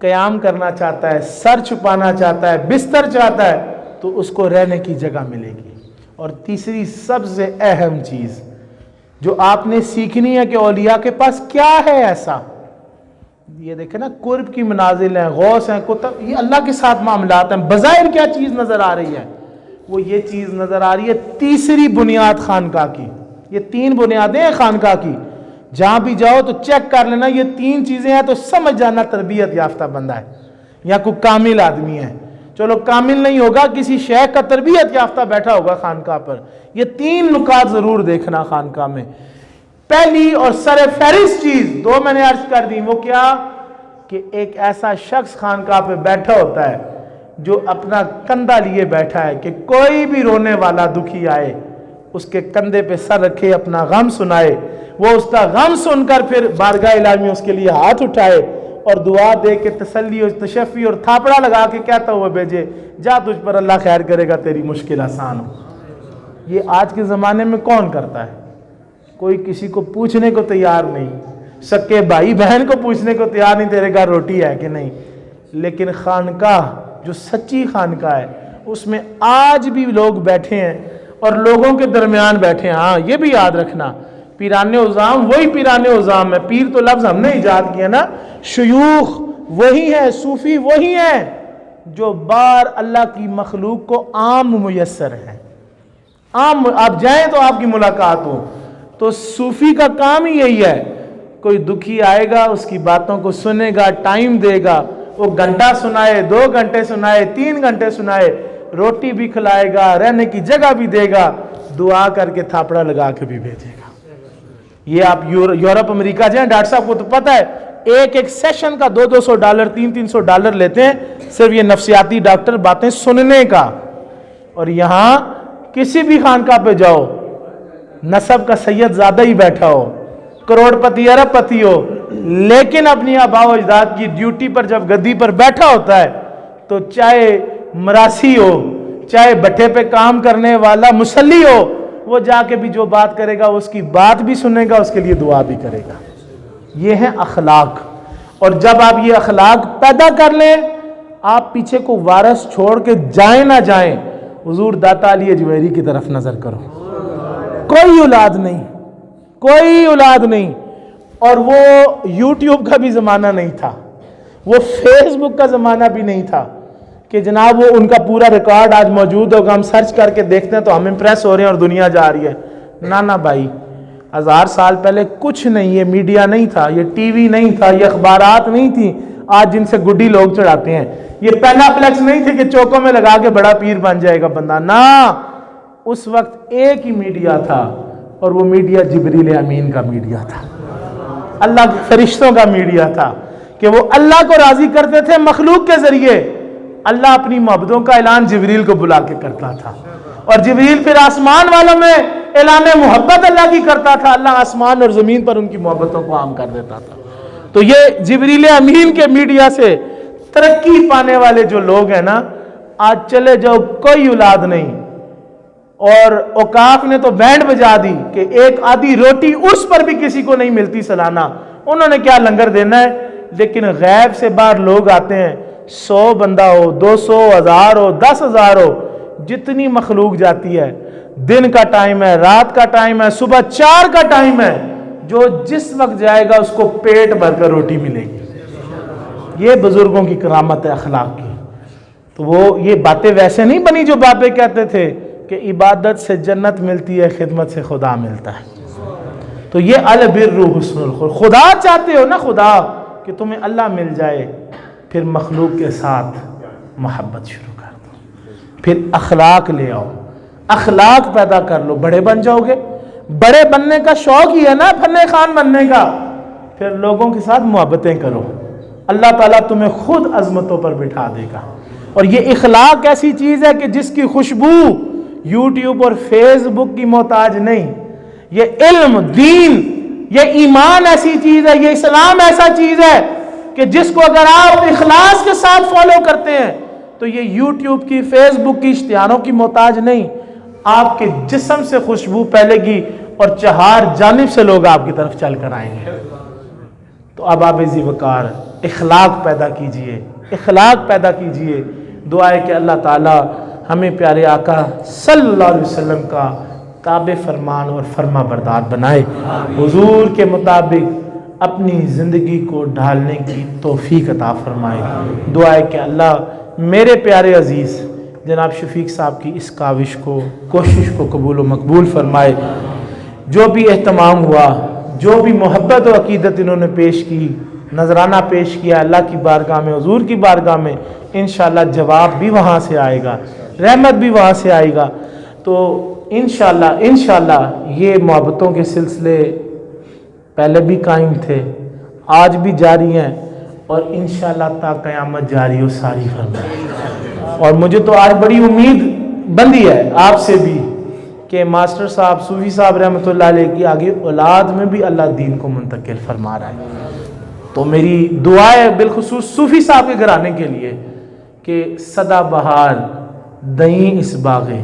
क़याम करना चाहता है, सर छुपाना चाहता है, बिस्तर चाहता है, तो उसको रहने की जगह मिलेगी। और तीसरी सबसे अहम चीज़ जो आपने सीखनी है कि औलिया के पास क्या है ऐसा, ये देखें ना, कुर्ब की मनाजिल हैं, गौस हैं, कुतब, ये अल्लाह के साथ मामलात हैं। बज़ाहिर क्या चीज़ नज़र आ रही है, वो ये चीज़ नज़र आ रही है तीसरी बुनियाद खानका की। ये 3 बुनियादें हैं खानका की, जहाँ भी जाओ तो चेक कर लेना ये 3 चीज़ें हैं, तो समझ जाना तरबियत याफ्ता बंदा है या कोई कामिल आदमी है। चलो कामिल नहीं होगा, किसी शेख का तरबियत याफ्ता बैठा होगा खानका पर। ये 3 नुकात ज़रूर देखना खानका में। पहली और सर फहरिस्त चीज़ 2 मैंने अर्ज कर दी, वो क्या कि एक ऐसा शख्स खानका पे बैठा होता है जो अपना कंधा लिए बैठा है कि कोई भी रोने वाला दुखी आए उसके कंधे पे सर रखे, अपना गम सुनाए, वो उसका गम सुनकर फिर बारगाह इलाही में उसके लिए हाथ उठाए और दुआ दे के तसल्ली और तशफ़ी और थापड़ा लगा के कहता हुआ भेजे, जा तुझ पर अल्लाह खैर करेगा, तेरी मुश्किल आसान हो। ये आज के ज़माने में कौन करता है? कोई किसी को पूछने को तैयार नहीं, सक्के भाई बहन को पूछने को तैयार नहीं तेरे घर रोटी है कि नहीं। लेकिन खानकाह जो सच्ची खानकाह है उसमें आज भी लोग बैठे हैं और लोगों के दरमियान बैठे हैं। हाँ ये भी याद रखना, पीराने उज़ाम वही पीराने उज़ाम है, पीर तो लफ्ज़ हमने ईजाद किया ना, शयूख वही है, सूफ़ी वही है जो बार अल्लाह की मखलूक को आम मुयस्सर है। आम आप जाएं तो आपकी मुलाकात हो, तो सूफ़ी का काम ही यही है, कोई दुखी आएगा उसकी बातों को सुनेगा, टाइम देगा, वो घंटा सुनाए, 2 घंटे सुनाए, 3 घंटे सुनाए, रोटी भी खिलाएगा, रहने की जगह भी देगा, दुआ करके थापड़ा लगा के भी भेजेगा। ये आप यूरोप अमेरिका जाएं, डॉक्टर साहब को तो पता है एक सेशन का $200 $300 लेते हैं सिर्फ ये नफ्सियाती डॉक्टर बातें सुनने का। और यहाँ किसी भी खानका पे जाओ, नसब का सैयद ज़्यादा ही बैठा हो, करोड़पति अरबपति हो, लेकिन अपनी आबाओ अजदाद की ड्यूटी पर जब गद्दी पर बैठा होता है तो चाहे मरासी हो, चाहे भट्टे पे काम करने वाला मुसल्ली हो, वो जाके भी जो बात करेगा उसकी बात भी सुनेगा, उसके लिए दुआ भी करेगा। ये है अखलाक। और जब आप ये अखलाक पैदा कर लें, आप पीछे को वारस छोड़ के जाए ना जाए, हुजूर दाता अली अजमेरी की तरफ नजर करो, कोई औलाद नहीं, कोई औलाद नहीं। और वो यूट्यूब का भी ज़माना नहीं था, वो फेसबुक का ज़माना भी नहीं था कि जनाब वो उनका पूरा रिकॉर्ड आज मौजूद होगा, हम सर्च करके देखते हैं तो हम इम्प्रेस हो रहे हैं और दुनिया जा रही है। ना ना भाई, 1000 साल पहले कुछ नहीं, ये मीडिया नहीं था, ये टीवी नहीं था, ये अखबारात नहीं थी आज जिनसे गुड्डी लोग चढ़ाते हैं, ये पेनाप्लेक्स नहीं थे कि चौकों में लगा के बड़ा पीर बन जाएगा बंदा। ना, उस वक्त एक ही मीडिया था और वो मीडिया जिब्रील अमीन का मीडिया था, अल्लाह के फरिश्तों का मीडिया था कि वो अल्लाह को राजी करते थे मखलूक के जरिए। अल्लाह अपनी मोहब्बतों का ऐलान जिब्रील को बुला के करता था और जिब्रील फिर आसमान वालों में ऐलान मोहब्बत अल्लाह की करता था, अल्लाह आसमान और ज़मीन पर उनकी मोहब्बतों को आम कर देता था। तो ये जिब्रील अमीन के मीडिया से तरक्की पाने वाले जो लोग हैं ना, आज चले जाओ कोई औलाद नहीं, और औकाफ ने तो बैंड बजा दी कि एक आधी रोटी उस पर भी किसी को नहीं मिलती सालाना, उन्होंने क्या लंगर देना है। लेकिन गैब से बाहर लोग आते हैं, 100 बंदा हो, 200, 1000 हो, 10,000 हो, जितनी मखलूक जाती है, दिन का टाइम है, रात का टाइम है, सुबह 4 का टाइम है, जो जिस वक्त जाएगा उसको पेट भरकर रोटी मिलेगी। ये बुजुर्गों की करामत है अखलाक की। तो वो ये बातें वैसे नहीं बनी जो बापे कहते थे कि इबादत से जन्नत मिलती है, खिदमत से खुदा मिलता है। तो ये अल बिर्रु हुस्नुल खुलुक, खुदा चाहते हो ना, खुदा कि तुम्हें अल्लाह मिल जाए, फिर मखलूक के साथ मोहब्बत शुरू कर दो, फिर अखलाक ले आओ, अखलाक पैदा कर लो, बड़े बन जाओगे। बड़े बनने का शौक ही है ना फन्ने खान बनने का, फिर लोगों के साथ मोहब्बतें करो, अल्लाह ताला तुम्हें खुद अजमतों पर बिठा देगा। और ये इखलाक ऐसी चीज़ है कि जिसकी खुशबू यूट्यूब और फेसबुक की मोहताज नहीं। ये इल्म, दीन, ये ईमान ऐसी चीज़ है, ये इस्लाम ऐसा चीज़ है कि जिसको अगर आप इखलास के साथ फॉलो करते हैं तो ये यूट्यूब की, फेसबुक की इश्तिहारों की मोहताज नहीं। आपके जिस्म से खुशबू फैलेगी और 4 जानिब से लोग आपकी तरफ चल कर आएंगे। तो अब आप इसी वकार इखलाक पैदा कीजिए, इखलाक पैदा कीजिए। दुआ है कि अल्लाह ताला हमें प्यारे आका सल्लल्लाहु अलैहि वसल्लम का ताबे फरमान और फरमा बरदार बनाए, हुजूर के मुताबिक अपनी ज़िंदगी को ढालने की तौफीक अता फरमाए। दुआ है कि अल्लाह मेरे प्यारे अजीज़ जनाब शफीक साहब की इस काविश को, कोशिश को कबूल व मकबूल फरमाए। जो भी एहतमाम हुआ, जो भी मोहब्बत और अकीदत इन्होंने पेश की, नजराना पेश किया अल्लाह की बारगाह में, हुजूर की बारगाह में, इंशाअल्लाह जवाब भी वहाँ से आएगा, रहमत भी वहाँ से आएगा। तो इंशाअल्लाह ये मोहब्बतों के सिलसिले पहले भी कायम थे, आज भी जारी हैं और इंशाअल्लाह ता क़यामत जारी हो सारी फरमाए। और मुझे तो आज बड़ी उम्मीद बंधी है आपसे भी कि मास्टर साहब, सूफी साहब रहमतुल्लाह अलैह की आगे औलाद में भी अल्लाह दीन को मुंतकिल फरमा रहा है। तो मेरी दुआ है बिलखुसूस सूफी साहब के घराने के लिए कि सदा बहार दई इस बागे,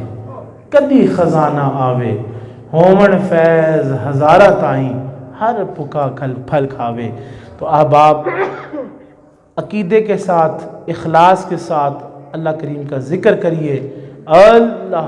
कदी खजाना आवे, होमन फैज हजारा ताई, हर पुका खल फल खावे। तो अब आप अकीदे के साथ, इखलास के साथ अल्लाह करीम का जिक्र करिए। अल्लाह